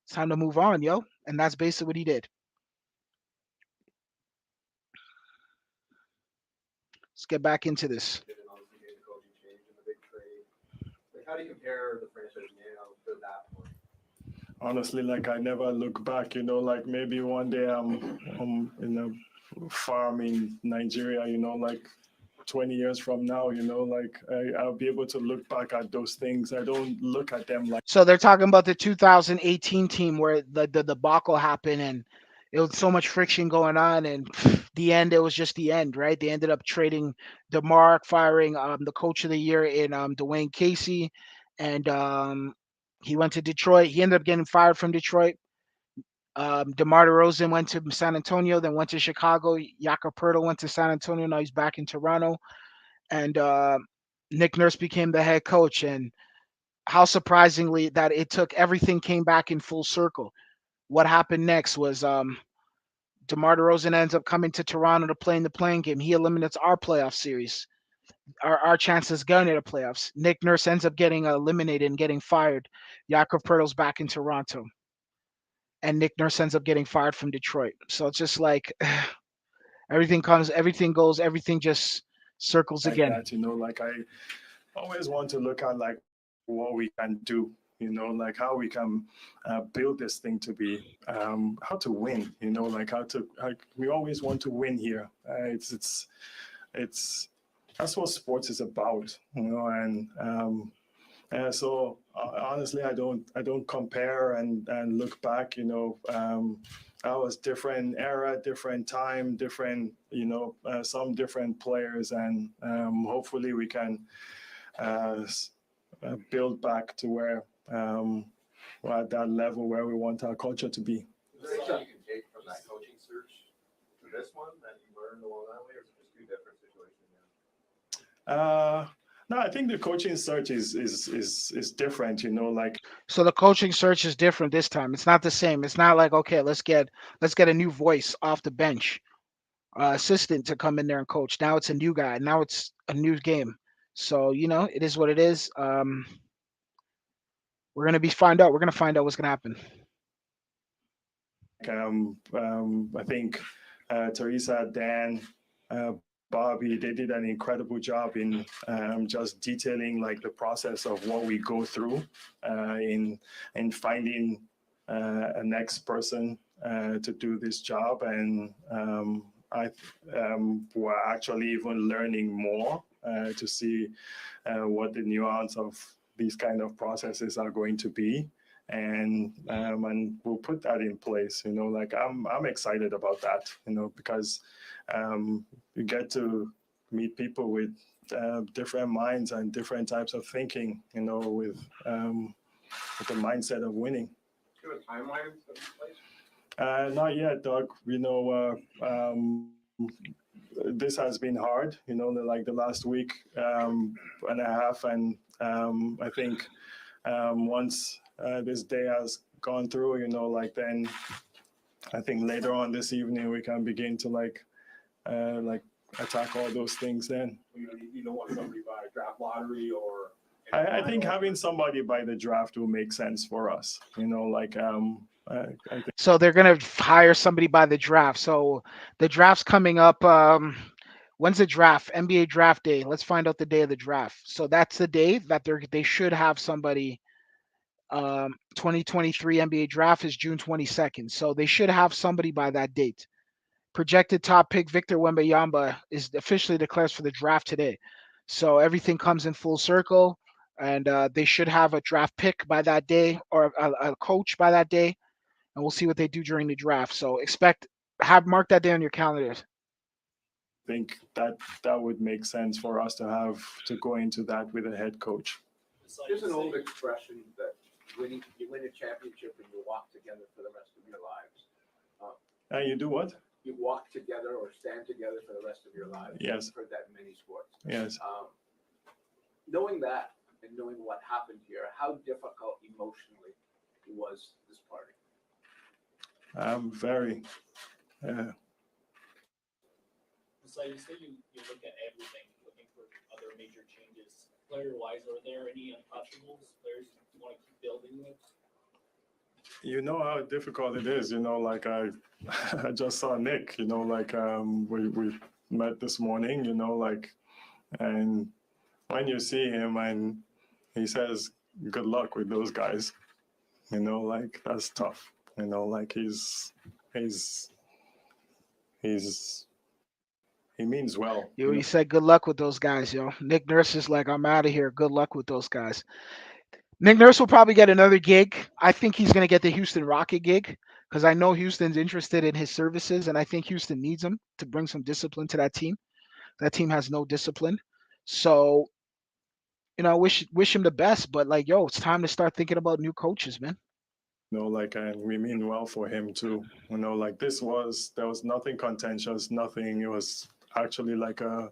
it's time to move on, yo. And that's basically what he did. Let's get back into this. And obviously made the coaching change in the big trade. Like, how do you compare the franchise now to that point? Honestly, like I never look back, like maybe one day I'm in a farm in Nigeria, like 20 years from now, like I'll be able to look back at those things. I don't look at them like. So they're talking about the 2018 team where the debacle happened and it was so much friction going on, and the end, it was just the end, right? They ended up trading DeMar, firing the coach of the year in Dwayne Casey, and he went to Detroit. He ended up getting fired from Detroit. DeMar DeRozan went to San Antonio, then went to Chicago. Jakob Poeltl went to San Antonio. Now he's back in Toronto, and Nick Nurse became the head coach. And how surprisingly that it took everything came back in full circle. What happened next was DeMar DeRozan ends up coming to Toronto to play in the playing game. He eliminates our playoff series, our chances going to the playoffs. Nick Nurse ends up getting eliminated and getting fired. Jakob Poeltl's back in Toronto, and Nick Nurse ends up getting fired from Detroit. So it's just like everything comes, everything goes, everything just circles again. That, like I always want to look at like what we can do, like how we can build this thing to be, how to win, like we always want to win here. It's that's what sports is about, and so honestly, I don't compare and look back, that was different era, different time, different, some different players, and hopefully we can build back to where we're at that level where we want our culture to be. Is there anything you can take from that coaching search to this one that you learned along that way, or is it just two different situations now? No, I think the coaching search is different, like. So the coaching search is different this time. It's not the same. It's not like, okay, let's get a new voice off the bench, assistant to come in there and coach. Now it's a new guy. Now it's a new game. So it is what it is. We're gonna find out. We're gonna find out what's gonna happen. I think Teresa, Dan, Bobby, they did an incredible job in just detailing like the process of what we go through in finding a next person to do this job, and we're actually even learning more to see what the nuance of these kind of processes are going to be. And we'll put that in place, like I'm excited about that, because you get to meet people with different minds and different types of thinking, with the mindset of winning. Do you have a timeline in place? Not yet, Doug. This has been hard, like the last week and a half, and I think once this day has gone through, then I think later on this evening we can begin to like attack all those things then. You don't want somebody by draft lottery or. I think having somebody by the draft will make sense for us. I think So they're gonna hire somebody by the draft. So the draft's coming up. When's the draft? NBA draft day. Let's find out the day of the draft. So that's the day that they should have somebody. 2023 NBA draft is June 22nd. So they should have somebody by that date. Projected top pick Victor Wembanyama is officially declared for the draft today. So everything comes in full circle, and they should have a draft pick by that day or a coach by that day, and we'll see what they do during the draft. So have mark that day on your calendars. that would make sense for us to have to go into that with a head coach. There's an old expression that you win a championship and you walk together for the rest of your lives. And you do what? You walk together or stand together for the rest of your lives. Yes. I've heard that in many sports. Yes. Knowing that and knowing what happened here, how difficult emotionally was this party? Very. So you say you look at everything, looking for other major changes. Player-wise, are there any untouchables, players you want to keep building with? You know how difficult it is. I just saw Nick. We met this morning. And when you see him and he says, "Good luck with those guys," that's tough. He means well. He said, "Good luck with those guys, yo." Nick Nurse is like, "I'm out of here. Good luck with those guys." Nick Nurse will probably get another gig. I think he's going to get the Houston Rocket gig because I know Houston's interested in his services, and I think Houston needs him to bring some discipline to that team. That team has no discipline. So, wish him the best. But it's time to start thinking about new coaches, man. And we mean well for him too. There was nothing contentious, nothing. It was actually an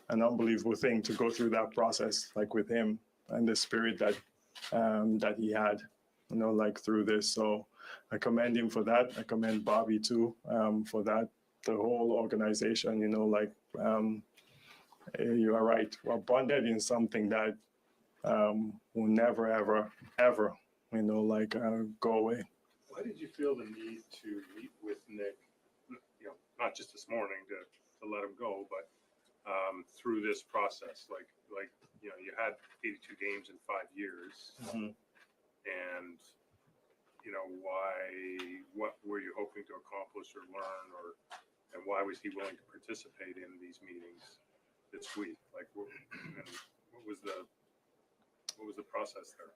unbelievable thing to go through that process, with him and the spirit that he had, through this. So I commend him for that. I commend Bobby too, for that. The whole organization, you are right. We're bonded in something that will never, ever, ever, go away. Why did you feel the need to meet with Nick, not just this morning to let him go, but through this process? You had 82 games in 5 years. Mhm. And, what were you hoping to accomplish or learn, and why was he willing to participate in these meetings this week? What was the process there?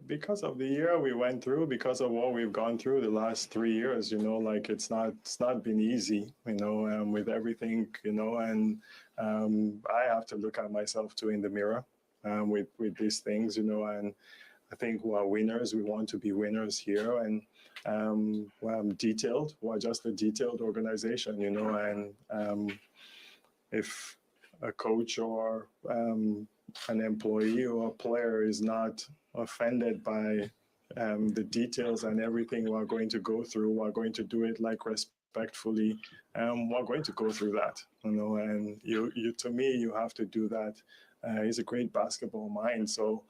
Because of the year we went through, because of what we've gone through the last 3 years, it's not been easy, with everything, and I have to look at myself too in the mirror, with these things, and I think we're winners. We want to be winners here, and we're detailed. We're just a detailed organization, and if a coach or an employee or a player is not offended by the details and everything we're going to go through, we're going to do it respectfully. We're going to go through that, and you to me, you have to do that. He's a great basketball mind. So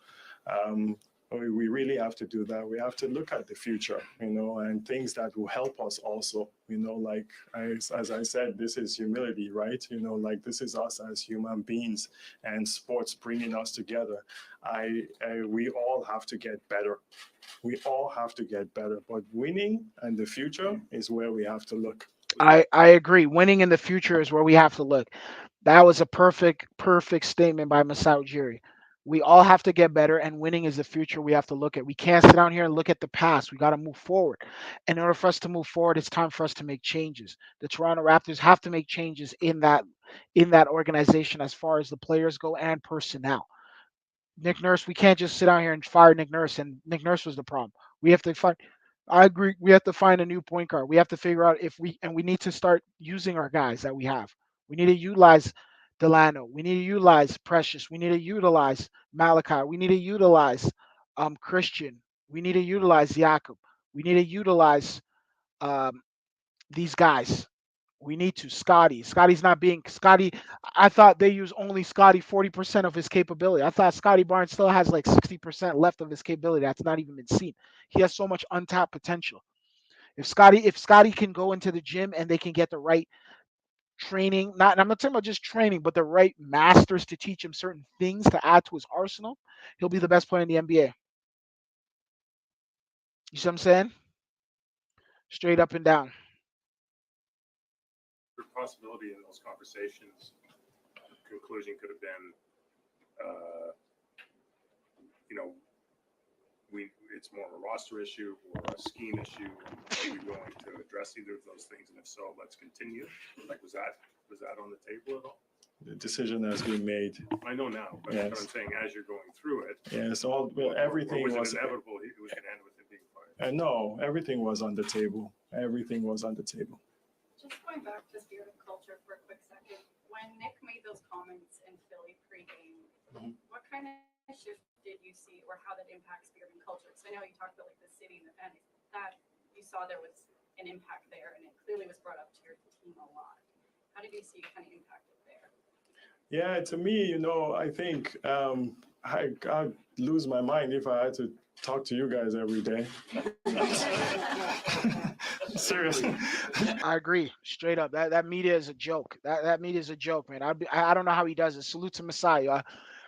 we really have to do that. We have to look at the future, and things that will help us also, as I said, this is humility, right? This is us as human beings and sports bringing us together. We all have to get better. We all have to get better, but winning and the future is where we have to look. I agree. Winning in the future is where we have to look. That was a perfect statement by Masai Ujiri. We all have to get better, and winning is the future we have to look at. We can't sit down here and look at the past. We got to move forward. And in order for us to move forward, it's time for us to make changes. The Toronto Raptors have to make changes in that organization as far as the players go and personnel. Nick Nurse, we can't just sit down here and fire Nick Nurse, and Nick Nurse was the problem. We have to find. I agree. We have to find a new point guard. We have to figure out we need to start using our guys that we have. We need to utilize Delano. We need to utilize Precious. We need to utilize Malachi. We need to utilize Christian. We need to utilize Jakob. We need to utilize um, these guys. We need to. Scotty's not being Scotty. I thought they use only Scotty 40% of his capability. I thought Scotty Barnes still has like 60% left of his capability. That's not even been seen. He has so much untapped potential. If Scotty can go into the gym and they can get the right training, not I'm not talking about just training, but the right masters to teach him certain things to add to his arsenal, he'll be the best player in the NBA. You see what I'm saying? Straight up and down. The possibility in those conversations, the conclusion could have been, uh, you know, it's more of a roster issue or a scheme issue. Are we going to address either of those things? And if so, let's continue. Like, was that on the table at all? The decision has been made. I know now, but Yes. I'm saying as you're going through it, Yes, everything or was was. it inevitable it was going to end with him being fired? No, everything was on the table. Everything was on the table. Just going back to spirit and culture for a quick second, when Nick made those comments in Philly pregame, what kind of shift did you see, or how that impacts spirit and culture? Because I know you talked about like the city and the fans, that you saw there was an impact there, and it clearly was brought up to your team a lot. How did you see it kind of impacted there? Yeah, to me, I think I'd lose my mind if I had to talk to you guys every day. Seriously. I agree, straight up. That media is a joke. That media is a joke, man. I don't know how he does it. Salute to Masai,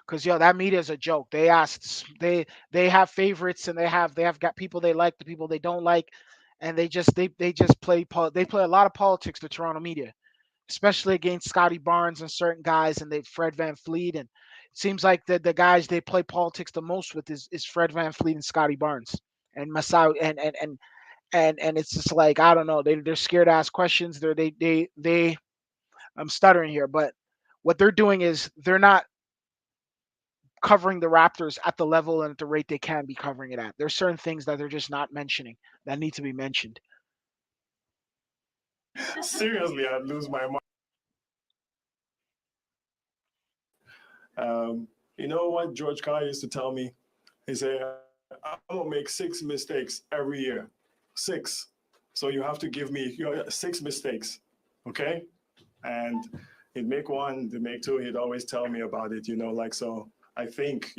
because that media is a joke. They have favorites, and they have got people they like, the people they don't like, and they just play a lot of politics, the Toronto media, especially against Scotty Barnes and certain guys, and they Fred Van Fleet, and it seems like the guys they play politics the most with is Fred Van Fleet and Scotty Barnes and Masai, and it's just like, I don't know, they're scared to ask questions. They I'm stuttering here, but what they're doing is they're not covering the Raptors at the level and at the rate they can be covering it at. There's certain things that they're just not mentioning that need to be mentioned. Seriously, I'd lose my mind. You know what George Carr used to tell me? He said, I'm going to make 6 mistakes every year. 6. So you have to give me 6 mistakes. Okay? And he'd make 1, he'd make 2. He'd always tell me about it, so I think,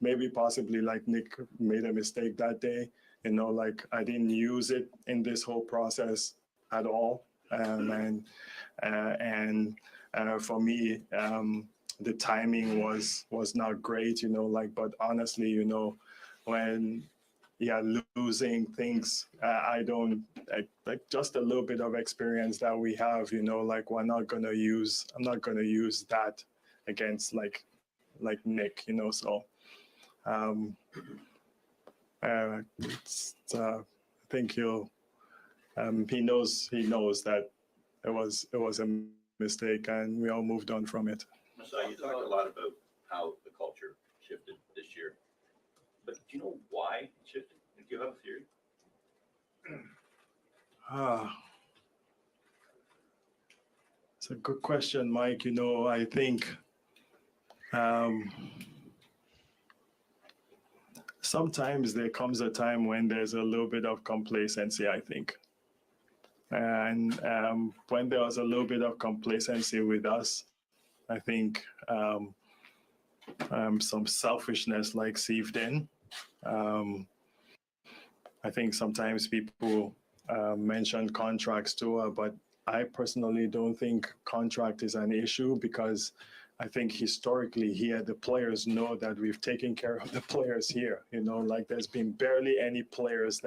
maybe possibly like Nick made a mistake that day, I didn't use it in this whole process at all. And for me, the timing was not great, but honestly, when losing things, I don't like just a little bit of experience that we have, I'm not gonna use that against like Nick, so I think he knows that it was a mistake, and we all moved on from it. Masai, you talked a lot about how the culture shifted this year, but do you know why it shifted? Do you have a theory? It's a good question, Mike. I think sometimes there comes a time when there's a little bit of complacency, I think. And when there was a little bit of complacency with us, I think some selfishness seeped in. I think sometimes people mention contracts too, but I personally don't think contract is an issue, because I think historically here, the players know that we've taken care of the players here. There's been barely any players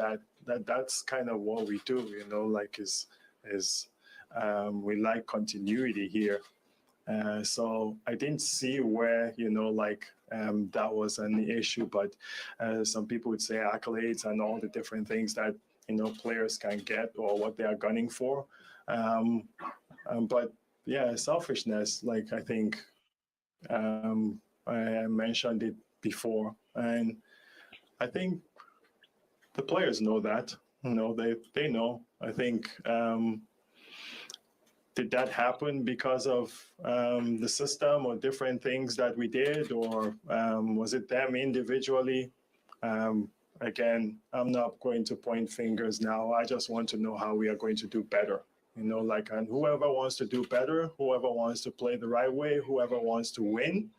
that's kind of what we do. We like continuity here. So I didn't see where that was an issue, but some people would say accolades and all the different things that players can get or what they are gunning for. But yeah, selfishness, I think I mentioned it before, and I think the players know that. They know. I think did that happen because of the system or different things that we did, or was it them individually? again, I'm not going to point fingers now. I just want to know how we are going to do better. And whoever wants to do better, whoever wants to play the right way, whoever wants to win,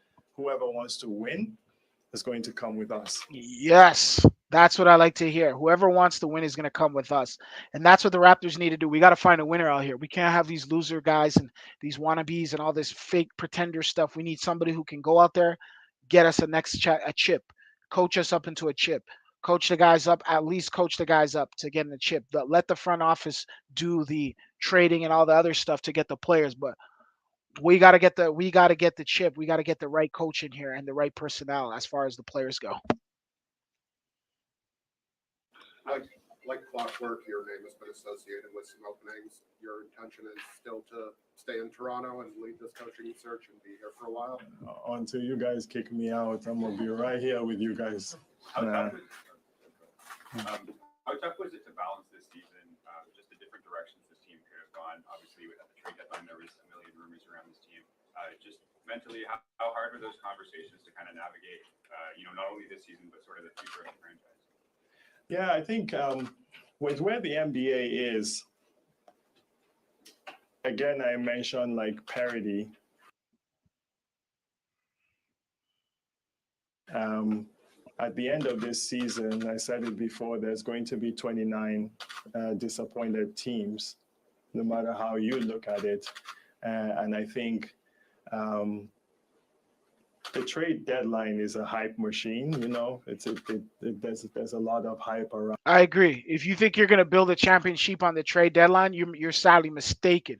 is going to come with us. Yes, that's what I like to hear. Whoever wants to win is going to come with us. And that's what the Raptors need to do. We got to find a winner out here. We can't have these loser guys and these wannabes and all this fake pretender stuff. We need somebody who can go out there, get us a chip, coach us up into a chip, coach the guys up, at least coach the guys up to get in the chip. Let the front office do the trading and all the other stuff to get the players. But we got to get the chip. We got to get the right coach in here and the right personnel as far as the players go. Like clockwork, your name has been associated with some openings. Your intention is still to stay in Toronto and lead this coaching search and be here for a while? Until you guys kick me out, I'm going to be right here with you guys. How tough was it to balance this season? Just the different directions this team could have gone. Obviously, at the trade deadline, there was a million rumors around this team. Just mentally, how hard were those conversations to kind of navigate, not only this season, but sort of the future of the franchise? Yeah, I think with where the NBA is, again, I mentioned like parity. At the end of this season, I said it before, there's going to be 29 disappointed teams, no matter how you look at it. And I think the trade deadline is a hype machine. There's a lot of hype around. I agree. If you think you're going to build a championship on the trade deadline, you're sadly mistaken.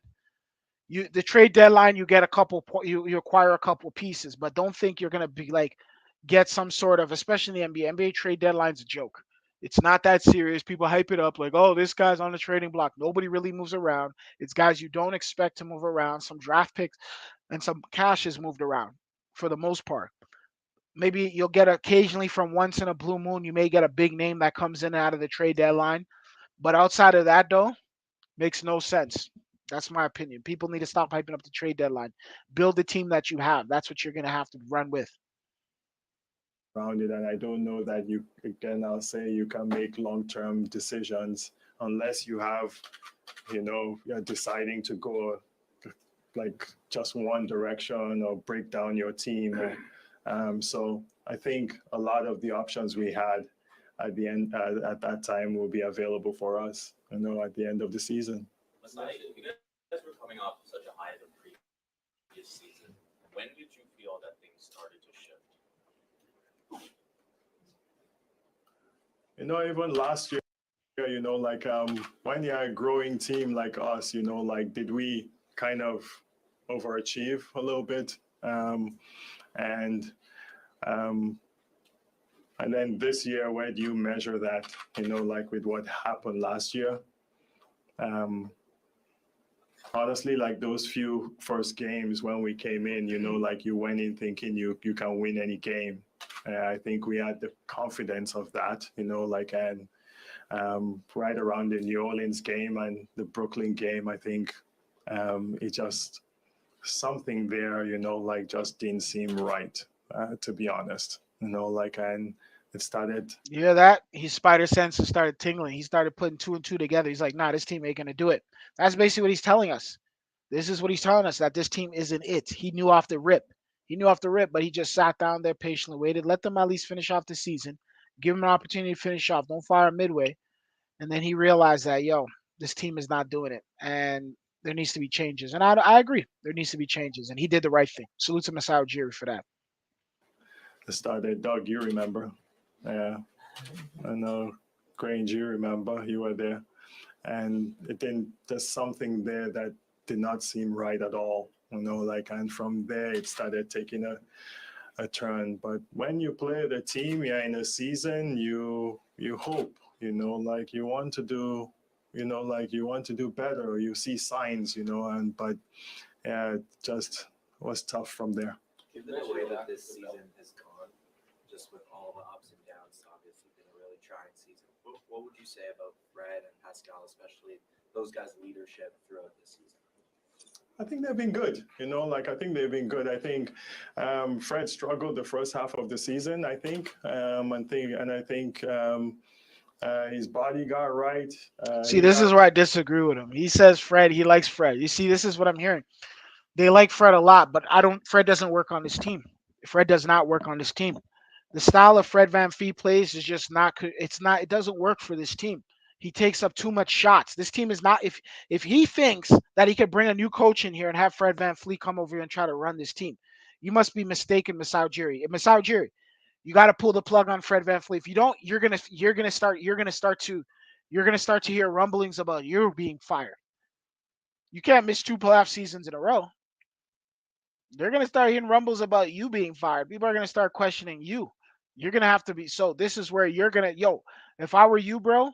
The trade deadline, you get you acquire a couple pieces, but don't think you're going to be like get some sort of, especially in the NBA. NBA trade deadline's a joke. It's not that serious. People hype it up like, oh, this guy's on the trading block. Nobody really moves around. It's guys you don't expect to move around. Some draft picks and some cash is moved around for the most part. Maybe you'll get occasionally from once in a blue moon, you may get a big name that comes in and out of the trade deadline. But outside of that, though, makes no sense. That's my opinion. People need to stop hyping up the trade deadline. Build the team that you have. That's what you're going to have to run with. Around it, and I don't know that I'll say you can make long-term decisions unless you have, you're deciding to go like just one direction or break down your team. So I think a lot of the options we had at the end at that time will be available for us, at the end of the season. Masai, you guys were coming off such a high the previous season. When did you feel that things started to shift? Even last year, when you're a growing team like us, did we kind of overachieve a little bit? And then this year, where do you measure that? With what happened last year? Honestly, like those few first games when we came in, you went in thinking you can win any game. I think we had the confidence of that, and right around the New Orleans game and the Brooklyn game, I think it just something there, just didn't seem right, to be honest, and it started. You hear that? His spider senses started tingling. He started putting two and two together. He's like, nah, this team ain't going to do it. That's basically what he's telling us. This is what he's telling us, that this team isn't it. He knew off the rip. But he just sat down there patiently, waited, let them at least finish off the season, give him an opportunity to finish off. Don't fire him midway. And then he realized that, this team is not doing it. And there needs to be changes. And I agree. There needs to be changes. And he did the right thing. Salute to Masai Ujiri for that. It started, Doug, you remember. Yeah, I know. Grange, you remember. You were there. And there's something there that did not seem right at all. And from there it started taking a turn. But when you play the team, you're in a season, you hope, you want to do, you want to do better. You see signs, but yeah, it just was tough from there. Given the way that this season has gone, just with all the ups and downs, obviously been a really trying season. What would you say about Fred and Pascal, especially those guys' leadership throughout this season? I think they've been good. I think they've been good. I think Fred struggled the first half of the season. I think his body got right. See, He this got is where I disagree with him. He says Fred, he likes Fred. You see, this is what I'm hearing. They like Fred a lot, but I don't. Fred doesn't work on this team. Fred does not work on this team. The style of Fred Van plays is just not. It's not. It doesn't work for this team. He takes up too much shots. This team is not. If he thinks that he could bring a new coach in here and have Fred Van come over here and try to run this team, you must be mistaken, Masai Ujiri. Masai Ujiri, you got to pull the plug on Fred Van If you don't, you're gonna start to hear rumblings about you being fired. You can't miss two playoff seasons in a row. They're gonna start hearing rumbles about you being fired. People are gonna start questioning you. You're gonna have to be. So this is where you're gonna. Yo, if I were you, bro,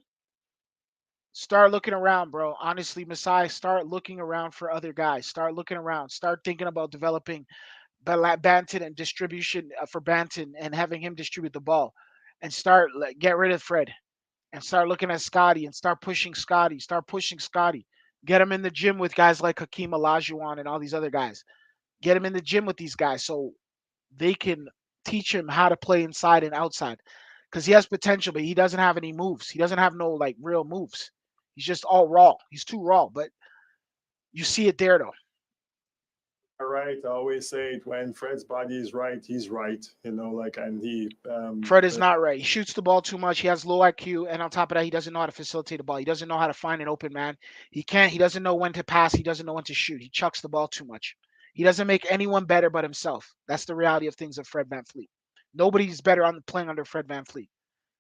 start looking around, bro. Honestly, Masai, start looking around for other guys. Start looking around. Start thinking about developing Banton and distribution for Banton and having him distribute the ball, and start get rid of Fred and start looking at Scotty and start pushing Scotty. Start pushing Scotty. Get him in the gym with guys like Hakeem Olajuwon and all these other guys. Get him in the gym with these guys so they can teach him how to play inside and outside. Because he has potential, but he doesn't have any moves. He doesn't have no like real moves. He's just all raw. He's too raw. But you see it there though. right. I always say it, when Fred's body is right, he's right. And he Fred is not right. He shoots the ball too much. He has low IQ, and on top of that, he doesn't know how to facilitate the ball. He doesn't know how to find an open man. He can't. He doesn't know when to pass. He doesn't know when to shoot. He chucks the ball too much. He doesn't make anyone better but himself. That's the reality of things of Fred Van Nobody's better on playing under Fred Van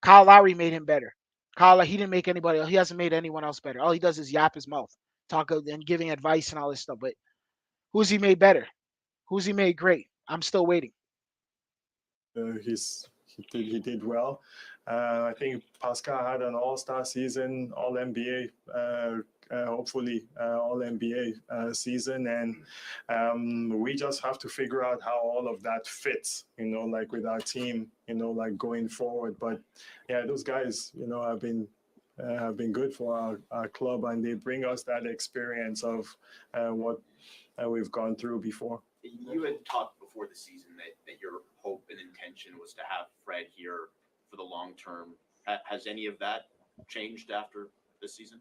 Kyle Lowry made him better. He didn't make anybody else. He hasn't made anyone else better. All he does is yap his mouth, and giving advice and all this stuff. But who's he made better? Who's he made great? I'm still waiting. He did well. I think Pascal had an All-Star season, All NBA, hopefully All NBA season, and we just have to figure out how all of that fits. With our team, going forward. But yeah, those guys, have been good for our club, and they bring us that experience of what we've gone through before. You had talked before the season that your hope and intention was to have Fred here for the long term. Has any of that changed after this season?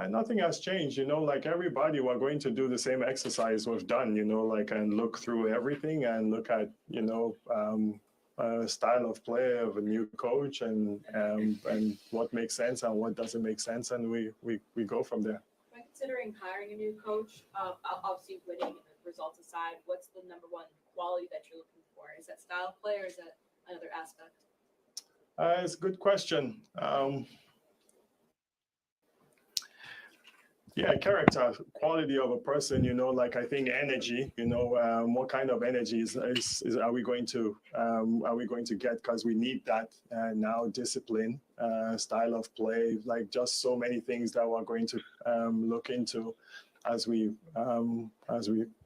Nothing has changed. Everybody, we're going to do the same exercise we've done, and look through everything and look at, style of play of a new coach and what makes sense and what doesn't make sense. And we go from there. When considering hiring a new coach, obviously winning results aside, what's the number one quality that you're looking for? Is that style of play or is that another aspect? It's a good question. Yeah, character, quality of a person, I think energy, what kind of energy is are we going to get? Because we need that now. Discipline, style of play, just so many things that we're going to look into as we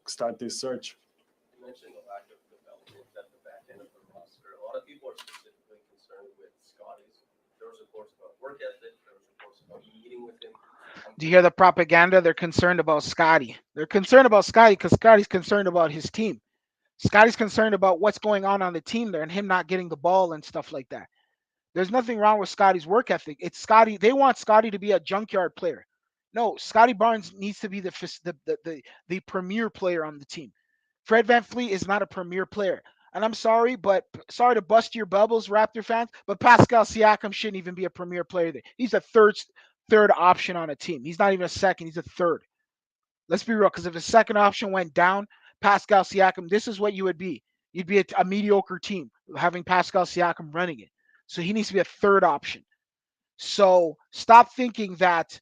start this search. You mentioned the lack of development at the back end of the roster. A lot of people are specifically concerned with Scotty's. There was reports about work ethic. There was reports about meeting with him. Do you hear the propaganda? They're concerned about Scotty. They're concerned about Scotty because Scotty's concerned about his team. Scotty's concerned about what's going on the team there and him not getting the ball and stuff like that. There's nothing wrong with Scotty's work ethic. It's Scotty. They want Scotty to be a junkyard player. No, Scotty Barnes needs to be the premier player on the team. Fred Van is not a premier player. And I'm sorry, but sorry to bust your bubbles, Raptor fans, but Pascal Siakam shouldn't even be a premier player there. He's a third option on a team. He's not even a second. He's a third. Let's be real, because if the second option went down, Pascal Siakam, this is what you would be. You'd be a mediocre team having Pascal Siakam running it. So he needs to be a third option. So stop thinking that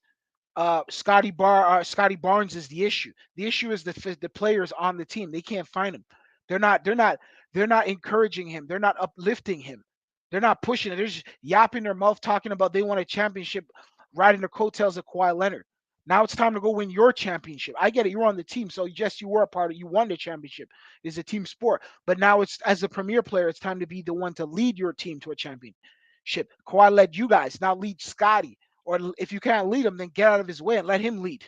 Scotty Barnes is the issue. The issue is the players on the team. They can't find him. They're not encouraging him. They're not uplifting him. They're not pushing it. They're just yapping their mouth talking about they want a championship, riding the coattails of Kawhi Leonard. Now it's time to go win your championship. I get it. You're on the team. So yes, you were a part of you won the championship. It's a team sport. But now it's as a premier player, it's time to be the one to lead your team to a championship. Kawhi led you guys. Now lead Scotty. Or if you can't lead him, then get out of his way and let him lead.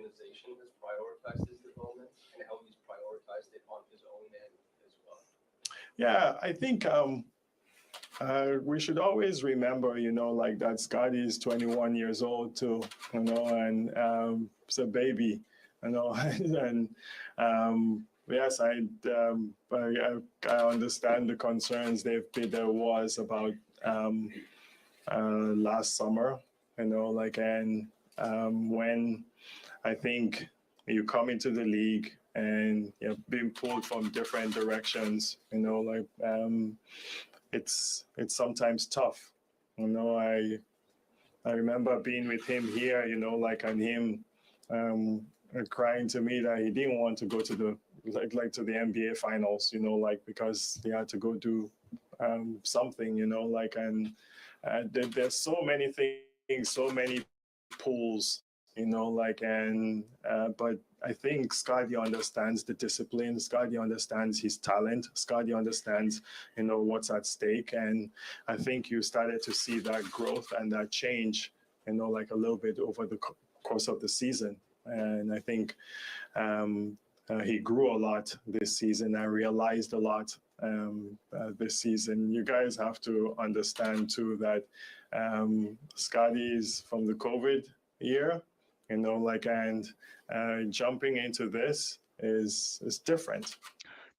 organization has prioritized his development and how he's prioritized it on his own end as well? Yeah, I think we should always remember, like that Scotty is 21 years old too, and it's a baby, and yes, I understand the concerns there was about last summer, and when I think you come into the league and you're being pulled from different directions, it's sometimes tough. I remember being with him here, and him crying to me that he didn't want to go to the to the NBA finals, because they had to go do something, and there's so many things, so many pulls, and but I think Scotty understands the discipline. Scotty understands his talent. Scotty understands, what's at stake. And I think you started to see that growth and that change, a little bit over the course of the season. And I think he grew a lot this season. I realized a lot this season. You guys have to understand too that Scotty is from the COVID year, and jumping into this is different.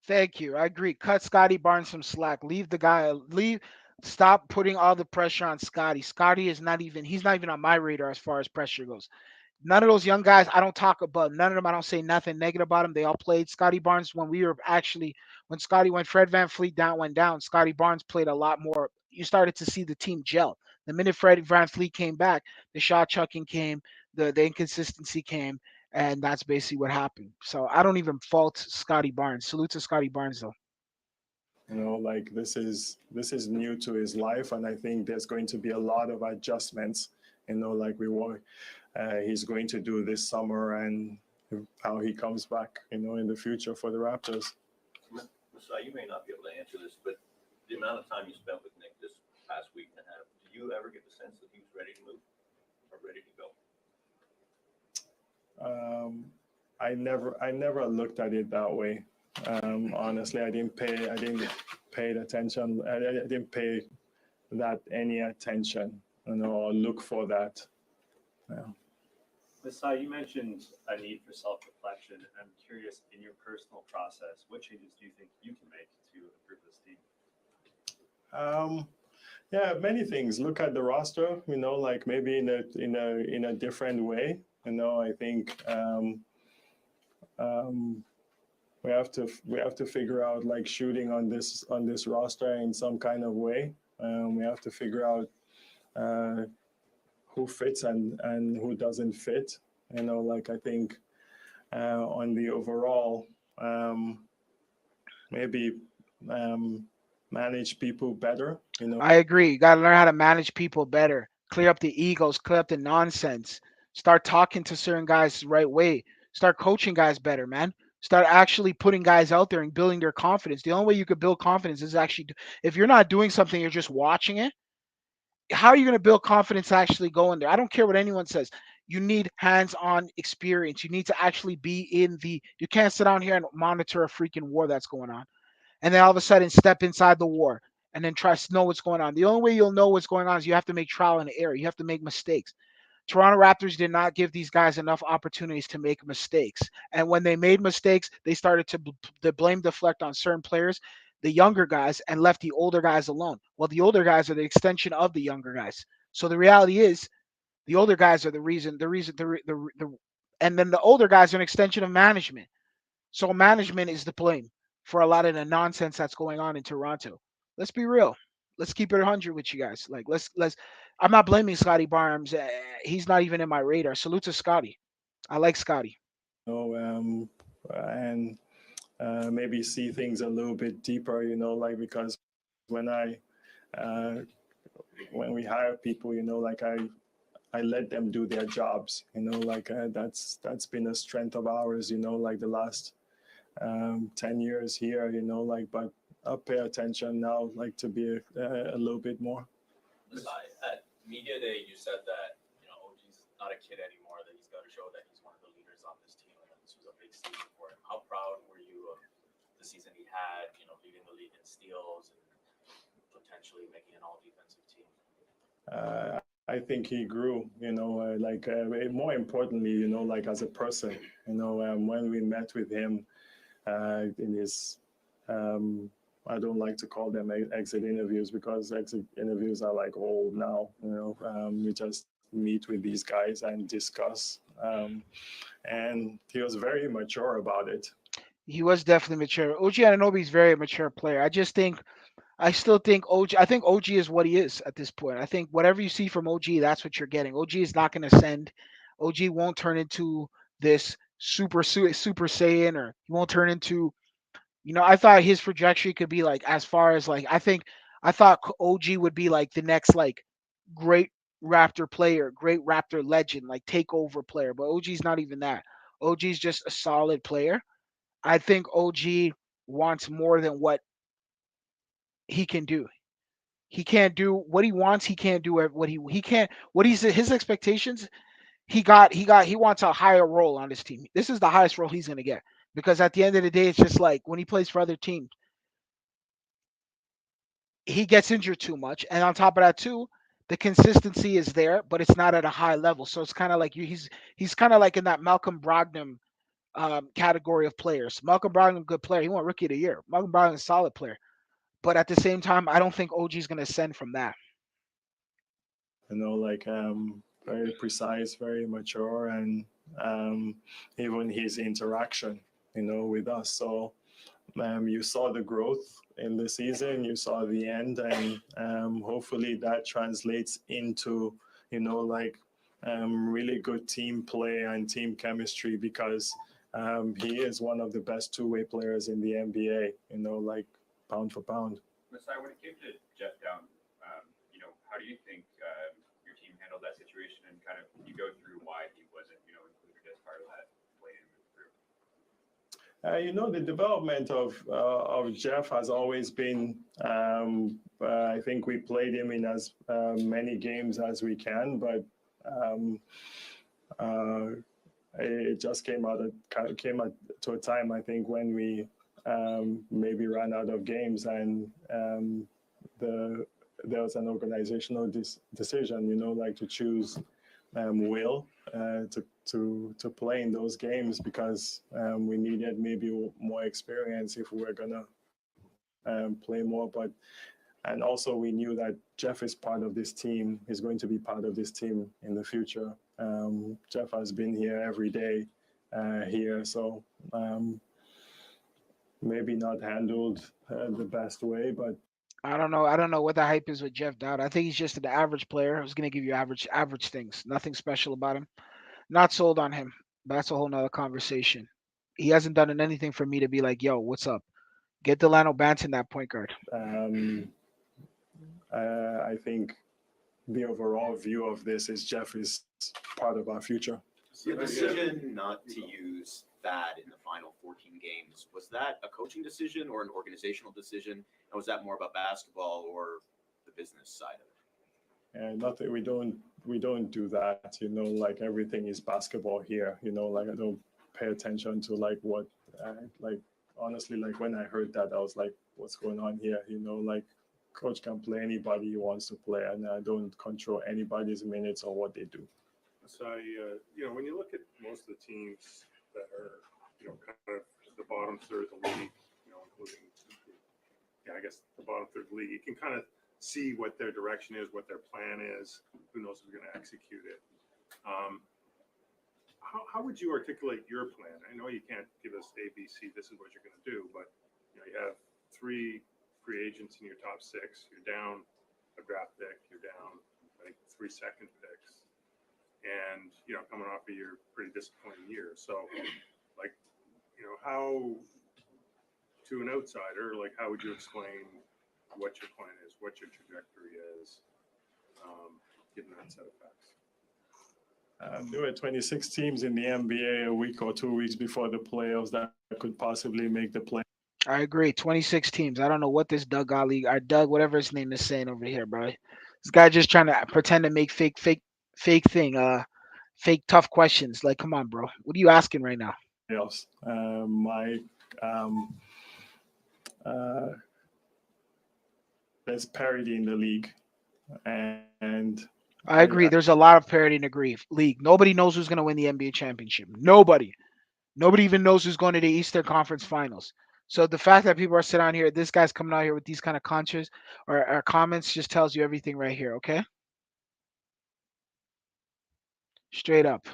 Thank you. I agree. Cut Scotty Barnes some slack. Leave the guy. Leave. Stop putting all the pressure on Scotty. Scotty is not even. He's not even on my radar as far as pressure goes. None of those young guys, I don't talk about. None of them, I don't say nothing negative about them. They all played. Scotty Barnes, when Scotty, when Fred Van Fleet went down, Scotty Barnes played a lot more. You started to see the team gel. The minute Fred Van Fleet came back, the shot chucking came, the inconsistency came, and that's basically what happened. So I don't even fault Scotty Barnes. Salute to Scotty Barnes, though. This is new to his life, and I think there's going to be a lot of adjustments, like he's going to do this summer and how he comes back, in the future for the Raptors. Masai, you may not be able to answer this, but the amount of time you spent with Nick this past week and a half, did you ever get the sense that he was ready to move or ready to go? I never looked at it that way. Honestly, I didn't pay attention. I didn't pay that any attention, or look for that. Yeah. Masai, you mentioned a need for self-reflection. I'm curious, in your personal process, what changes do you think you can make to improve this team? Yeah, many things. Look at the roster, maybe in a different way. I think we have to figure out shooting on this roster in some kind of way. We have to figure out who fits and who doesn't fit. I think on the overall, maybe manage people better. I agree. You got to learn how to manage people better. Clear up the egos, clear up the nonsense. Start talking to certain guys the right way. Start coaching guys better, man. Start actually putting guys out there and building their confidence. The only way you could build confidence is actually, if you're not doing something, you're just watching it. How are you going to build confidence to actually go in there? I don't care what anyone says. You need hands-on experience. You need to actually be in the. You can't sit down here and monitor a freaking war that's going on, and then all of a sudden step inside the war and then try to know what's going on. The only way you'll know what's going on is you have to make trial and error. You have to make mistakes. Toronto Raptors did not give these guys enough opportunities to make mistakes. And when they made mistakes, they started to blame deflect on certain players, the younger guys, and left the older guys alone. Well, the older guys are the extension of the younger guys. So the reality is the older guys are and then the older guys are an extension of management. So management is to blame for a lot of the nonsense that's going on in Toronto. Let's be real. Let's keep it 100 with you guys. Let's. I'm not blaming Scotty Barnes. He's not even in my radar. Salute to Scotty. I like Scotty. And maybe see things a little bit deeper. Because when we hire people, I let them do their jobs. That's been a strength of ours. The last 10 years here, but I'll pay attention now, to be a little bit more. At Media Day, you said that, OG's not a kid anymore, that he's got to show that he's one of the leaders big season for him. How proud were you of the season he had? Leading the league in steals and potentially making an all-defensive team. I think he grew, more importantly, like as a person, when we met with him in his, I don't like to call them exit interviews because exit interviews are like old now, we just meet with these guys and discuss. And he was very mature about it. He was definitely mature. OG Ananobi is very mature player. I still think OG. I think OG is what he is at this point. I think whatever you see from OG, that's what you're getting. OG is not going to send. OG won't turn into this super saiyan, or he won't turn into. I thought his trajectory could be like as far as like I thought OG would be like the next like great Raptor player, great Raptor legend, like takeover player. But OG's not even that. OG's just a solid player. I think OG wants more than what he can do. He can't do what he wants. He can't do what he can't. What he's his expectations. He wants a higher role on this team. This is the highest role he's gonna get because at the end of the day, it's just like when he plays for other teams, he gets injured too much, and on top of that too, the consistency is there, but it's not at a high level. So it's kind of like he's kind of like in that Malcolm Brogdon category of players. Malcolm Brogdon, good player. He won Rookie of the Year. Malcolm Brogdon, a solid player. But at the same time, I don't think OG is going to send from that. Very precise, very mature, and even his interaction, with us. So you saw the growth in the season, you saw the end, and hopefully that translates into, really good team play and team chemistry because he is one of the best two-way players in the NBA, pound for pound. Masai, when it came to Jeff Down, how do you think your team handled that situation, and kind of you go through why he wasn't, included as part of that play and move through? The development of Jeff has always been. I think we played him in as many games as we can, but it just came to a time I think when we maybe ran out of games, and there was an organizational decision, to choose Will to play in those games because we needed maybe more experience if we were gonna play more. And also we knew that Jeff is part of this team. He's going to be part of this team in the future. Jeff has been here every day here, so maybe not handled the best way, but I don't know. I don't know what the hype is with Jeff Dowd. I think he's just an average player who's going to give you average things. Nothing special about him. Not sold on him. But that's a whole nother conversation. He hasn't done anything for me to be like, yo, what's up? Get Delano Banton that point guard. I think the overall view of this is Jeff is part of our future. The decision not to use Thad in the final 14 games, was that a coaching decision or an organizational decision? And was that more about basketball or the business side of it? And nothing. We don't do that. Everything is basketball here. I don't pay attention to what honestly, when I heard that, I was like, what's going on here? Coach can play anybody he wants to play, and I don't control anybody's minutes or what they do. So, when you look at most of the teams that are, kind of the bottom third of the league, including, I guess the bottom third of the league, you can kind of see what their direction is, what their plan is. Who knows who's going to execute it? How would you articulate your plan? I know you can't give us A, B, C. This is what you're going to do, but you have 3 free agents in your top 6. You're down a draft pick. You're down, I think, 3 second picks, and coming off of your pretty disappointing year. So, how to an outsider, how would you explain what your plan is, what your trajectory is, given that set of facts? There were 26 teams in the NBA a week or 2 weeks before the playoffs that could possibly make the play. I agree. 26 teams. I don't know what this Doug Ali or Doug, whatever his name is, saying over here, bro. This guy just trying to pretend to make fake thing. Fake tough questions. Come on, bro. What are you asking right now? playoffs. Uh, there's parity in the league, and I agree. There's a lot of parity in the league. Nobody knows who's going to win the NBA championship. Nobody. Nobody even knows who's going to the Eastern Conference Finals. So the fact that people are sitting on here, this guy's coming out here with these kind of conscious or comments just tells you everything right here. Okay, straight up.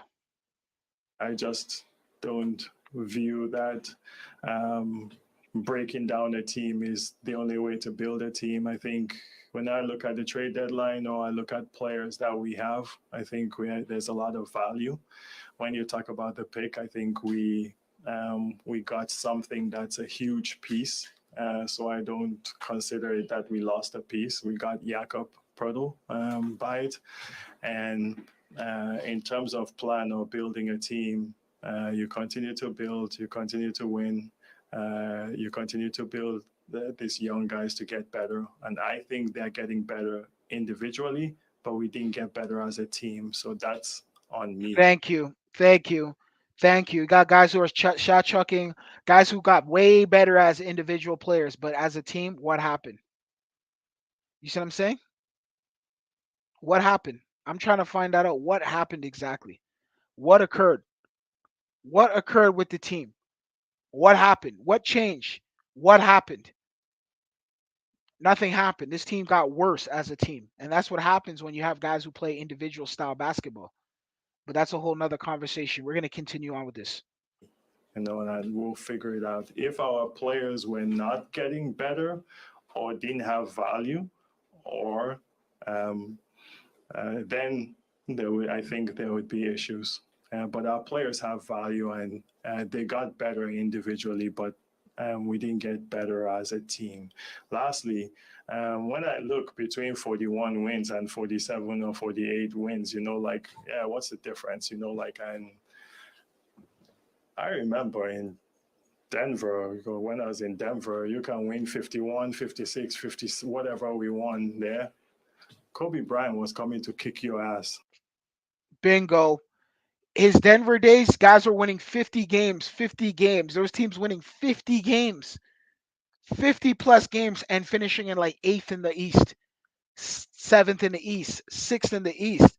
I just don't view that breaking down a team is the only way to build a team. I think when I look at the trade deadline or I look at players that we have, I think there's a lot of value. When you talk about the pick, I think we got something that's a huge piece. So I don't consider it that we lost a piece. We got Jakob Prudl by it. And in terms of plan or building a team, you continue to build, you continue to win, you continue to build these young guys to get better. And I think they're getting better individually, but we didn't get better as a team. So that's on me. Thank you. Thank you. Thank you. You got guys who are shot chucking, guys who got way better as individual players, but as a team, what happened? You see what I'm saying? What happened? I'm trying to find out what happened exactly. What occurred? What occurred with the team? What happened? What changed? What happened? Nothing happened. This team got worse as a team. And that's what happens when you have guys who play individual style basketball. But that's a whole nother conversation. We're going to continue on with this. And we'll figure it out. If our players were not getting better or didn't have value, or then I think there would be issues. But our players have value and they got better individually, but we didn't get better as a team. Lastly, when I look between 41 wins and 47 or 48 wins, what's the difference? And I remember in Denver, when I was in Denver, you can win 51, 56, 50, whatever we won there. Kobe Bryant was coming to kick your ass. Bingo. His Denver days, guys were winning 50 games, 50 games. Those teams winning 50 games, 50 plus games, and finishing in like 8th in the East, 7th in the East, 6th in the East.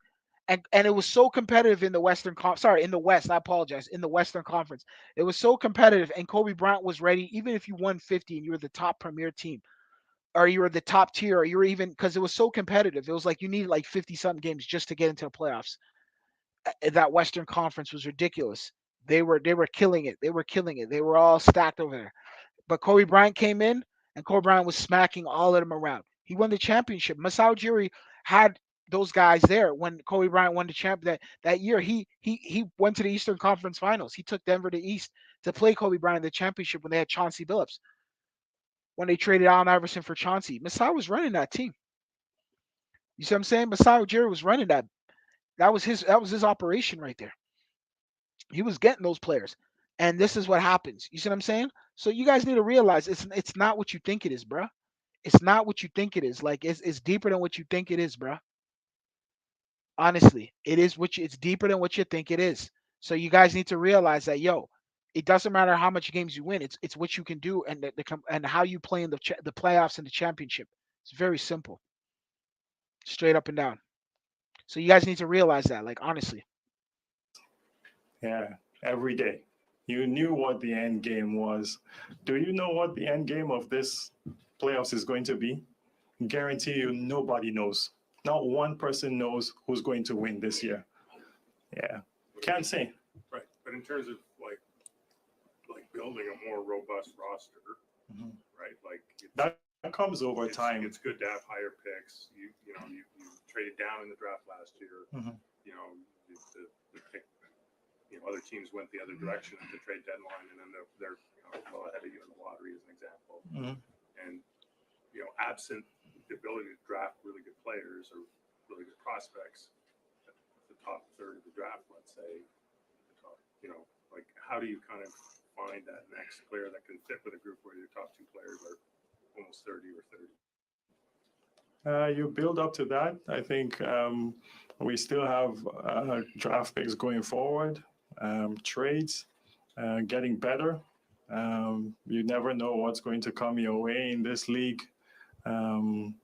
And it was so competitive in the in the West. I apologize. In the Western Conference, it was so competitive, and Kobe Bryant was ready. Even if you won 50 and you were the top premier team, or you were the top tier, or you were even because it was so competitive. It was like you needed like 50 something games just to get into the playoffs. That Western Conference was ridiculous. They were killing it. They were killing it. They were all stacked over there. But Kobe Bryant came in, and Kobe Bryant was smacking all of them around. He won the championship. Masai Ujiri had those guys there when Kobe Bryant won the champ that year. He went to the Eastern Conference Finals. He took Denver to East to play Kobe Bryant in the championship when they had Chauncey Billups. When they traded Allen Iverson for Chauncey, Masai was running that team. You see what I'm saying? Masai Ujiri was running that. That was his operation right there. He was getting those players. And this is what happens. You see what I'm saying? So you guys need to realize it's not what you think it is, bro. It's not what you think it is. Like it's deeper than what you think it is, bro. Honestly, it's deeper than what you think it is. So you guys need to realize that it doesn't matter how much games you win. It's what you can do and how you play in the playoffs and the championship. It's very simple. Straight up and down. So you guys need to realize that, like honestly. Yeah, every day. You knew what the end game was. Do you know what the end game of this playoffs is going to be? Guarantee you, nobody knows. Not one person knows who's going to win this year. Yeah, can't say. Right, but in terms of like building a more robust roster, right? Like that comes over time. It's good to have higher picks. You traded down in the draft last year. You know, the pick. Other teams went the other direction at the trade deadline, and then they're well ahead of you in the lottery, as an example. And absent the ability to draft really good players or really good prospects at the top third of the draft, let's say, how do you kind of find that next player that can fit with a group where your top two players are almost 30 or 30? You build up to that. I think we still have draft picks going forward, trades. getting better. You never know what's going to come your way in this league. Um,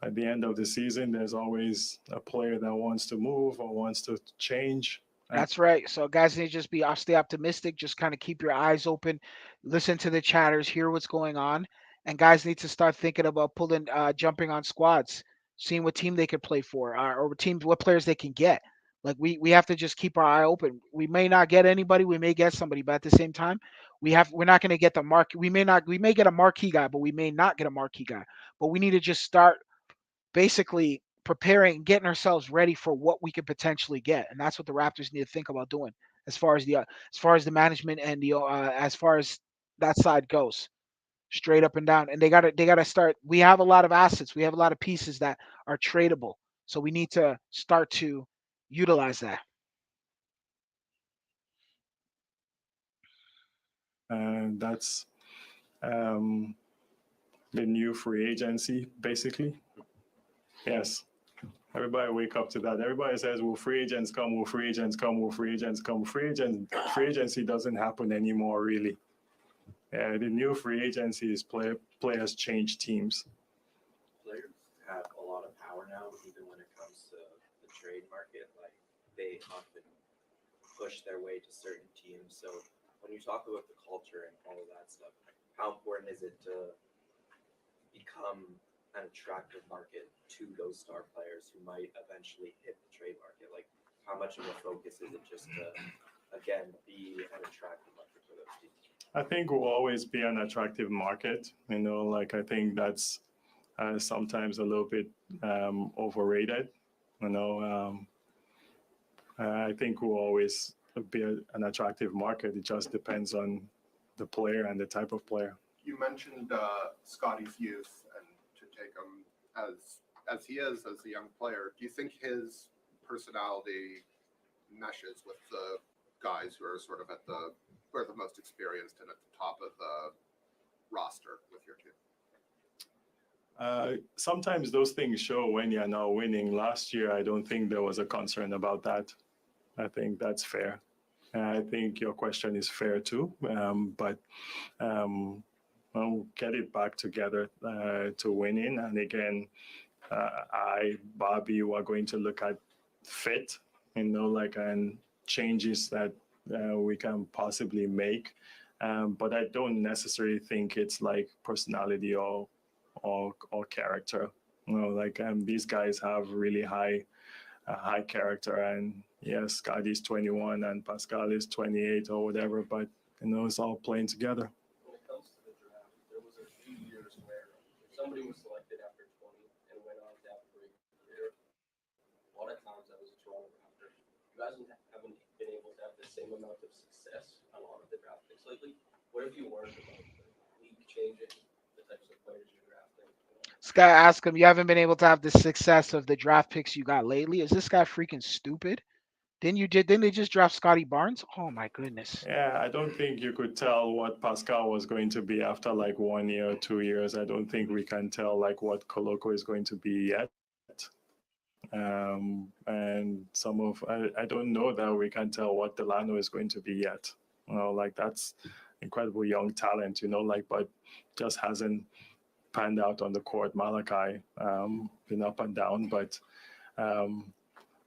at the end of the season, there's always a player that wants to move or wants to change. That's right. So guys need to just be stay optimistic. Just kind of keep your eyes open, listen to the chatters, hear what's going on, and guys need to start thinking about pulling, jumping on squads, seeing what team they could play for, or teams what players they can get. Like we have to just keep our eye open. We may not get anybody, we may get somebody, but at the same time, we're not going to get the mark. We may get a marquee guy, but we may not get a marquee guy. But we need to just start basically preparing, getting ourselves ready for what we could potentially get, and that's what the Raptors need to think about doing as far as the management and the as far as that side goes, straight up and down. And they gotta start. We have a lot of assets, we have a lot of pieces that are tradable, so we need to start to utilize that. And that's um, the new free agency, basically. Yes. Everybody wake up to that. Everybody says, "Will free agents come? Will free agents come? Will free agents come?" Free agency doesn't happen anymore, really. The new free agency is players change teams. Players have a lot of power now, even when it comes to the trade market. Like they often push their way to certain teams. So when you talk about the culture and all of that stuff, how important is it to become an attractive market to those star players who might eventually hit the trade market? Like, how much of a focus is it just to, again, be an attractive market for those teams? I think will always be an attractive market. Like I think that's sometimes a little bit overrated. You know, I think will always be an attractive market. It just depends on the player and the type of player. You mentioned Scotty's youth, and to take him as he is as a young player. Do you think his personality meshes with the guys who are sort of who are the most experienced and at the top of the roster with your team? Sometimes those things show when you're not winning. Last year, I don't think there was a concern about that. I think that's fair. I think your question is fair too, but we'll get it back together to winning. And again, Bobby, we're going to look at fit, and changes that we can possibly make. But I don't necessarily think it's like personality or character. These guys have really high character, and yes, Scotty's 21 and Pascal is 28 or whatever, but it's all playing together. When it comes to the draft, there was a few years where if somebody was selected after 20 and went on to have a great career, a lot of times that was a Toronto Raptor. You guys haven't been able to have the same amount of success on a lot of the draft picks lately. What have you learned about the league changing, the types of players you're drafting? This guy asked him, "You haven't been able to have the success of the draft picks you got lately." Is this guy freaking stupid? Didn't they just draft Scotty Barnes? Oh my goodness. Yeah, I don't think you could tell what Pascal was going to be after like 1 year or 2 years. I don't think we can tell like what Koloko is going to be yet. And I don't know that we can tell what Delano is going to be yet. That's incredible young talent, but just hasn't panned out on the court. Malachi, been up and down, but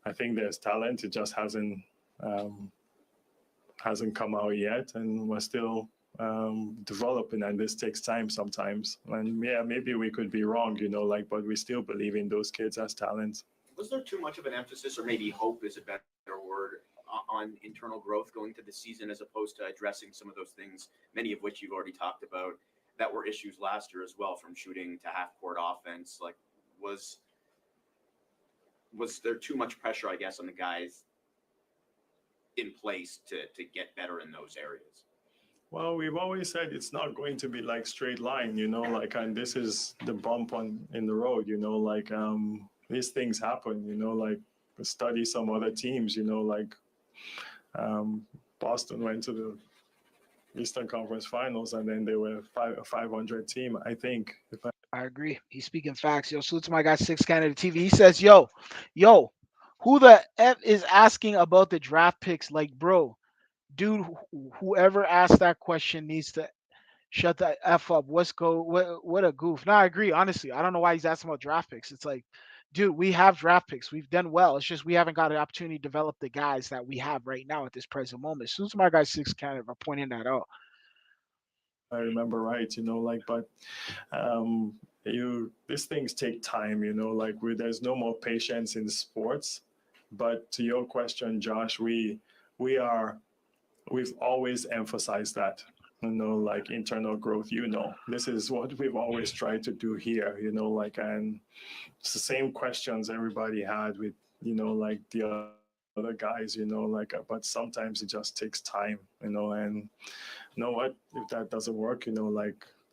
I think there's talent. It just hasn't come out yet, and we're still developing, and this takes time sometimes. And yeah, maybe we could be wrong, but we still believe in those kids as talent. Was there too much of an emphasis, or maybe hope is a better word, on internal growth going to the season as opposed to addressing some of those things, many of which you've already talked about, that were issues last year as well, from shooting to half-court offense? Like, was there too much pressure, I guess, on the guys in place to get better in those areas? Well, we've always said it's not going to be like straight line, and this is the bump in the road, these things happen, study some other teams, Boston went to the Eastern Conference Finals, and then they were a 500 team, I think. I agree. He's speaking facts. Yo, salute to my guy Six Canada TV. He says, yo, who the F is asking about the draft picks? Like, bro, Dude, whoever asked that question needs to shut the f up. What a goof. No, I agree. Honestly, I don't know why he's asking about draft picks. It's like, dude, we have draft picks. We've done well. It's just we haven't got an opportunity to develop the guys that we have right now at this present moment. As soon as my guy six kind of are pointing that out. I remember right, but these things take time, like there's no more patience in sports. But to your question, Josh, we've always emphasized that, like internal growth. This is what we've always tried to do here, and it's the same questions everybody had with, like the other guys, but sometimes it just takes time, and what if that doesn't work,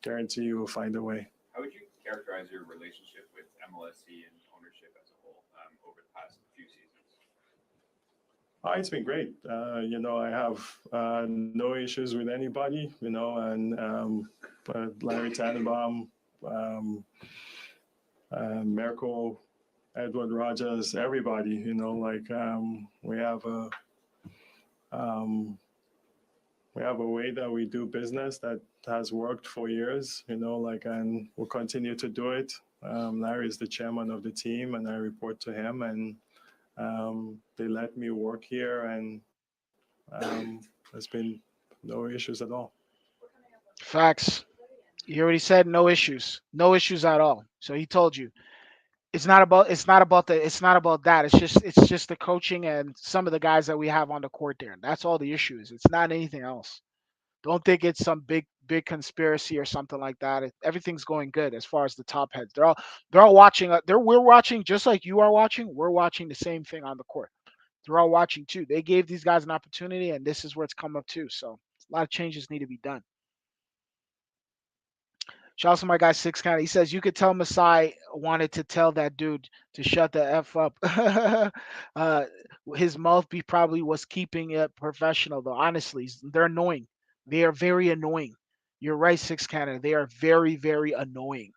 guarantee you will find a way. How would you characterize your relationship with MLSE and ownership as a whole over the past few seasons? It's been great. I have no issues with anybody, and but Larry Tannenbaum, um, Merkel, Edward Rogers, everybody, um, we have a way that we do business that has worked for years, and we'll continue to do it. Larry is the chairman of the team, and I report to him, and they let me work here, and there's been no issues at all. Facts. He already said no issues. No issues at all. So he told you. It's not about that. It's just the coaching and some of the guys that we have on the court there. That's all the issue is. It's not anything else. Don't think it's some big conspiracy or something like that. Everything's going good as far as the top heads. They're all watching. We're watching just like you are watching. We're watching the same thing on the court. They're all watching too. They gave these guys an opportunity, and this is where it's come up to. So a lot of changes need to be done. Shout out to my guy Six County. He says you could tell Masai wanted to tell that dude to shut the f up. uh, his mouthpiece probably was keeping it professional though. Honestly, they're annoying. They are very annoying. You're right, Six Canada. They are very very annoying.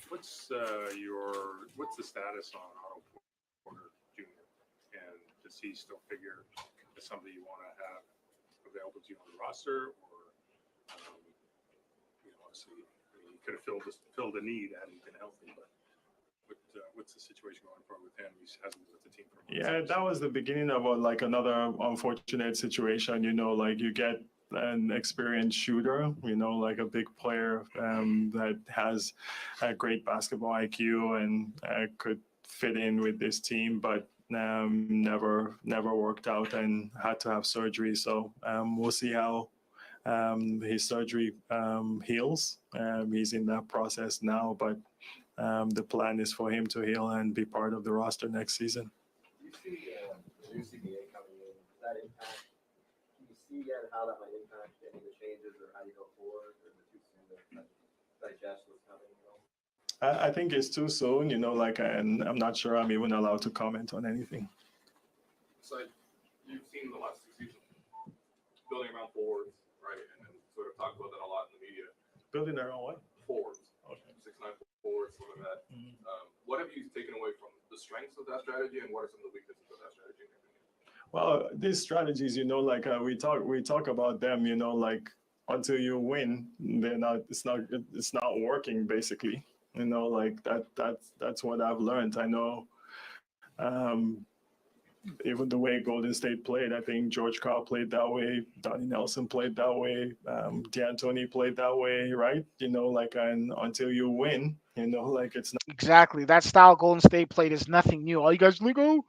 What's the status on Otto Porter Jr. and does he still figure as somebody you want to have available to you on the roster, or obviously he could have filled a need had he been healthy, but what's the situation going forward with him? He hasn't been with the team for months. Yeah, that was the beginning of another unfortunate situation. Like you get an experienced shooter, like a big player that has a great basketball IQ and could fit in with this team, but never worked out and had to have surgery. So we'll see how his surgery heals. He's in that process now, but the plan is for him to heal and be part of the roster next season. Do you see the new CBA coming in? Does that impact? Do you see yet how that might impact any of the changes or how you go forward, or is it too soon to digest what's coming? I think it's too soon, and I'm not sure I'm even allowed to comment on anything. So you've seen the last 2 seasons building around forwards, right? And then sort of talk about that a lot in the media. Building their own what? Forwards. Okay. 6'9" forwards, sort of that. Mhm. What have you taken away from the strengths of that strategy, and what are some of the weaknesses of that strategy? Well, these strategies, we talk about them, until you win, it's not working basically. That's what I've learned. I know, even the way Golden State played, I think George Karl played that way, Donnie Nelson played that way, D'Antoni played that way, right? And until you win, it's not. Exactly. That style Golden State played is nothing new. All you guys like, oh,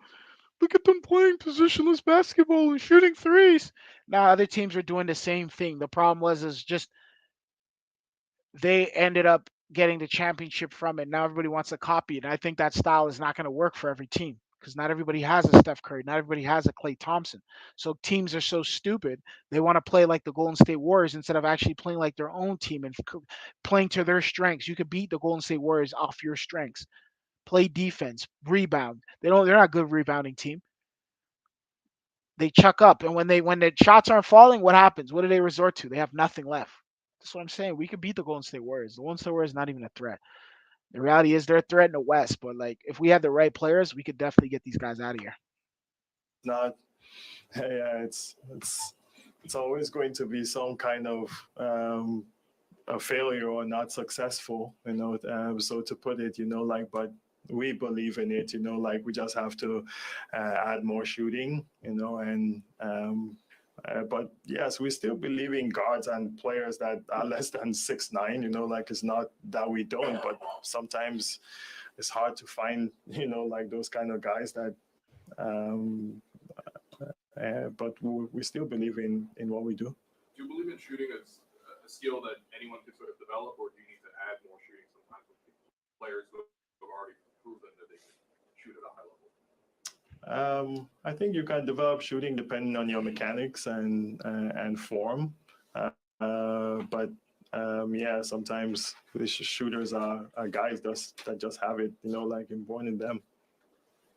look at them playing positionless basketball and shooting threes. Now other teams are doing the same thing. The problem was is just they ended up getting the championship from it. Now everybody wants to copy it. And I think that style is not going to work for every team because not everybody has a Steph Curry, not everybody has a Klay Thompson. So teams are so stupid. They want to play like the Golden State Warriors instead of actually playing like their own team and playing to their strengths. You could beat the Golden State Warriors off your strengths. Play defense, rebound. They're not a good rebounding team. They chuck up, and when the shots aren't falling, what happens? What do they resort to? They have nothing left. That's what I'm saying. We could beat the Golden State Warriors. The Golden State Warriors is not even a threat. The reality is they're a threat in the West, but like if we had the right players, we could definitely get these guys out of here. Not, yeah, it's always going to be some kind of a failure or not successful, so to put it, like, but we believe in it, like we just have to add more shooting, and but yes, we still believe in guards and players that are less than 6'9", like it's not that we don't, but sometimes it's hard to find, like those kind of guys that um, but we still believe in what we do. Do you believe in shooting as a skill that anyone can sort of develop, or do you need to add more shooting sometimes with players who have already proven that they can shoot at a high level? I think you can develop shooting depending on your mechanics and form, but yeah, sometimes the shooters are guys that just have it, like inborn in them.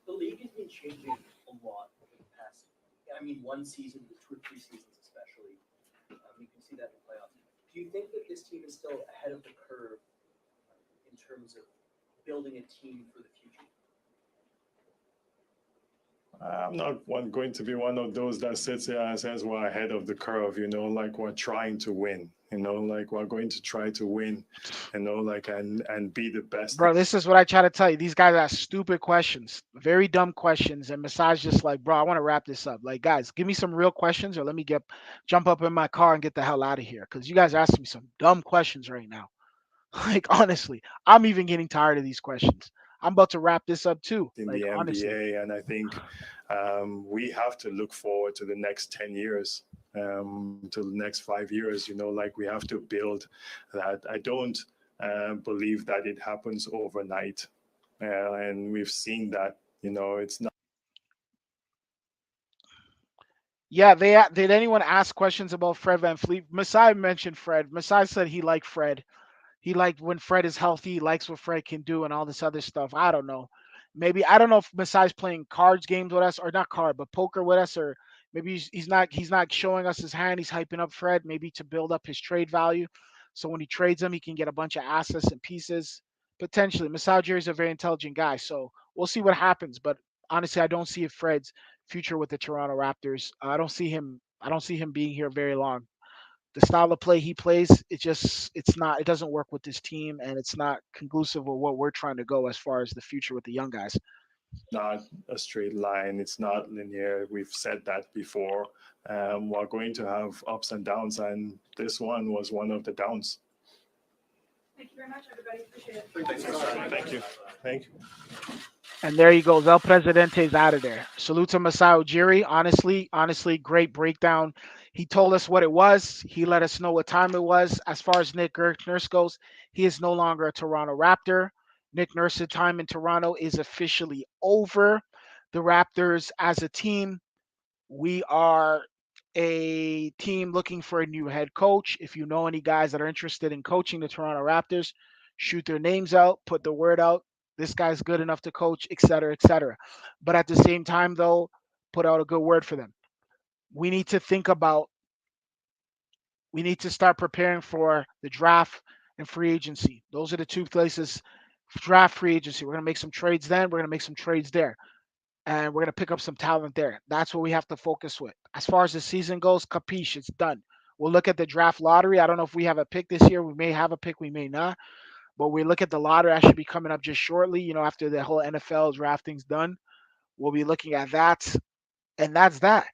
The league has been changing a lot over the past, I mean, one season, two or three seasons especially. You can see that in the playoffs. Do you think that this team is still ahead of the curve in terms of building a team for the future? I'm not going to be one of those that sits here and says we're ahead of the curve, like we're trying to win, like we're going to try to win, like and be the best. Bro, this is what I try to tell you. These guys ask stupid questions, very dumb questions, and Masai's just like, bro, I want to wrap this up. Like, guys, give me some real questions, or let me jump up in my car and get the hell out of here, because you guys are asking me some dumb questions right now. Like, honestly, I'm even getting tired of these questions. I'm about to wrap this up too. In Like, the honestly. NBA, and I think we have to look forward to the next 10 years, to the next 5 years, like we have to build that. I don't believe that it happens overnight. And we've seen that, it's not. Yeah, did anyone ask questions about Fred VanVleet? Masai mentioned Fred. Masai said he liked Fred. He liked when Fred is healthy. He likes what Fred can do and all this other stuff. I don't know. Maybe I don't know if Masai's playing cards games with us or not card, but poker with us, or maybe he's not showing us his hand. He's hyping up Fred maybe to build up his trade value. So when he trades him, he can get a bunch of assets and pieces. Potentially, Masai Ujiri is a very intelligent guy, so we'll see what happens. But honestly, I don't see Fred's future with the Toronto Raptors. I don't see him. I don't see him being here very long. The style of play he plays, it doesn't work with this team, and it's not conclusive with what we're trying to go as far as the future with the young guys. Not a straight line. It's not linear. We've said that before. We're going to have ups and downs, and this one was one of the downs. Thank you very much, everybody. Appreciate it. Thank you. Thank you. And there he goes. El Presidente's out of there. Salute to Masai Ujiri. Honestly, great breakdown. He told us what it was. He let us know what time it was. As far as Nick Nurse goes, he is no longer a Toronto Raptor. Nick Nurse's time in Toronto is officially over. The Raptors, as a team, we are a team looking for a new head coach. If you know any guys that are interested in coaching the Toronto Raptors, shoot their names out, put the word out. This guy's good enough to coach, et cetera, et cetera. But at the same time, though, put out a good word for them. We need to think about, we need to start preparing for the draft and free agency. Those are the two places, draft, free agency. We're going to make some trades then. We're going to make some trades there, and we're going to pick up some talent there. That's what we have to focus with. As far as the season goes, capiche, it's done. We'll look at the draft lottery. I don't know if we have a pick this year. We may have a pick, we may not. But we look at the lottery. I should be coming up just shortly. After the whole NFL drafting's done, we'll be looking at that, and that's that.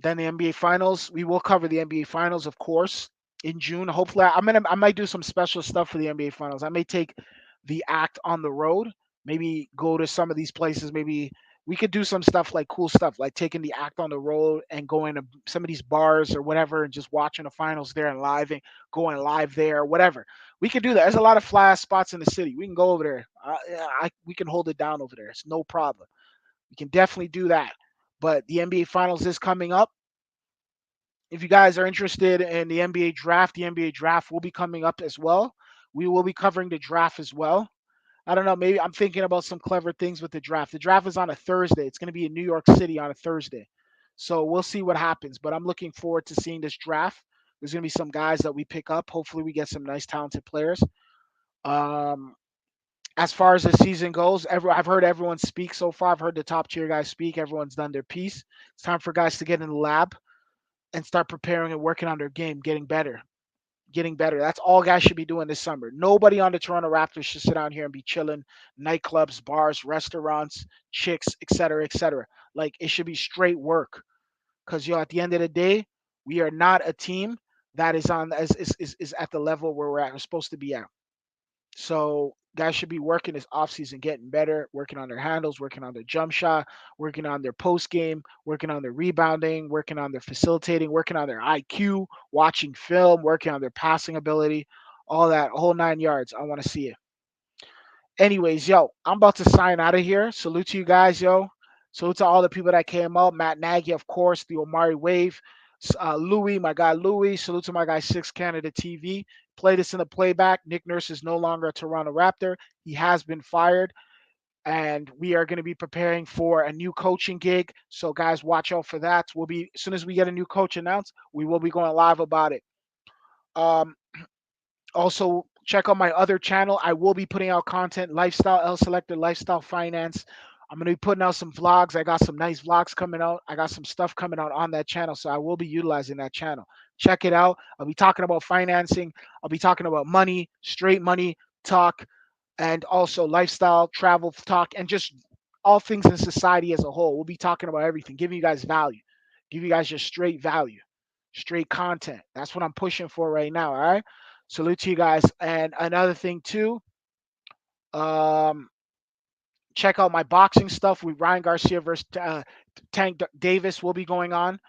Then the NBA Finals. We will cover the NBA Finals, of course, in June. Hopefully, I might do some special stuff for the NBA Finals. I may take the act on the road. Maybe go to some of these places. Maybe we could do some stuff like cool stuff, like taking the act on the road and going to some of these bars or whatever, and just watching the finals there and live and going live there, whatever. We could do that. There's a lot of fly spots in the city. We can go over there. We can hold it down over there. It's no problem. We can definitely do that. But the NBA Finals is coming up. If you guys are interested in the NBA draft will be coming up as well. We will be covering the draft as well. I don't know. Maybe I'm thinking about some clever things with the draft. The draft is on a Thursday. It's going to be in New York City on a Thursday. So we'll see what happens. But I'm looking forward to seeing this draft. There's going to be some guys that we pick up. Hopefully, we get some nice, talented players. As far as the season goes, I've heard everyone speak so far. I've heard the top tier guys speak. Everyone's done their piece. It's time for guys to get in the lab and start preparing and working on their game, getting better, getting better. That's all guys should be doing this summer. Nobody on the Toronto Raptors should sit down here and be chilling, nightclubs, bars, restaurants, chicks, etc., etc. Like it should be straight work. Because at the end of the day, we are not a team that is on is at the level where we're supposed to be at. So guys should be working this offseason, getting better, working on their handles, working on their jump shot, working on their post game, working on their rebounding, working on their facilitating, working on their IQ, watching film, working on their passing ability, all that, whole 9 yards. I want to see it. Anyways, yo, I'm about to sign out of here. Salute to you guys, yo. Salute to all the people that came up. Matt Nagy, of course, the Omari Wave, Louis, my guy Louis. Salute to my guy Six Canada TV. Play this in the playback. Nick Nurse is no longer a Toronto Raptor. He has been fired, and we are going to be preparing for a new coaching gig. So, guys, watch out for that. We'll be as soon as we get a new coach announced, we will be going live about it. Um, Also, check out my other channel. I will be putting out content, lifestyle, L Selector, lifestyle finance. I'm going to be putting out some vlogs. I got some nice vlogs coming out. I got some stuff coming out on that channel. So I will be utilizing that channel. Check it out. I'll be talking about financing. I'll be talking about money, straight money talk, and also lifestyle, travel talk, and just all things in society as a whole. We'll be talking about everything, giving you guys value, give you guys just straight value, straight content. That's what I'm pushing for right now. All right. Salute to you guys. And another thing too, um, check out my boxing stuff with Ryan Garcia versus Tank Davis will be going on.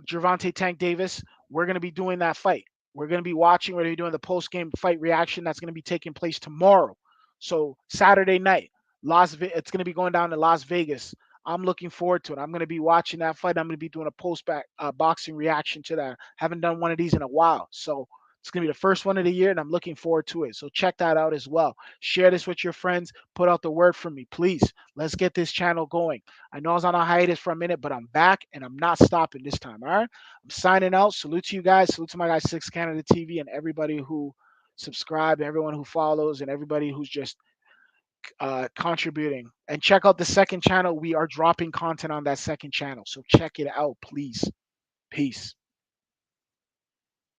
Gervonta Tank Davis. We're going to be doing that fight. We're going to be watching. We're going to be doing the post game fight reaction. That's going to be taking place tomorrow. So Saturday night, it's going to be going down to Las Vegas. I'm looking forward to it. I'm going to be watching that fight. I'm going to be doing a post back boxing reaction to that. Haven't done one of these in a while, so it's going to be the first one of the year, and I'm looking forward to it. So check that out as well. Share this with your friends. Put out the word for me, please. Let's get this channel going. I know I was on a hiatus for a minute, but I'm back and I'm not stopping this time. All right. I'm signing out. Salute to you guys. Salute to my guy Six Canada TV and everybody who subscribe, everyone who follows, and everybody who's just contributing. And check out the second channel. We are dropping content on that second channel. So check it out, please. Peace.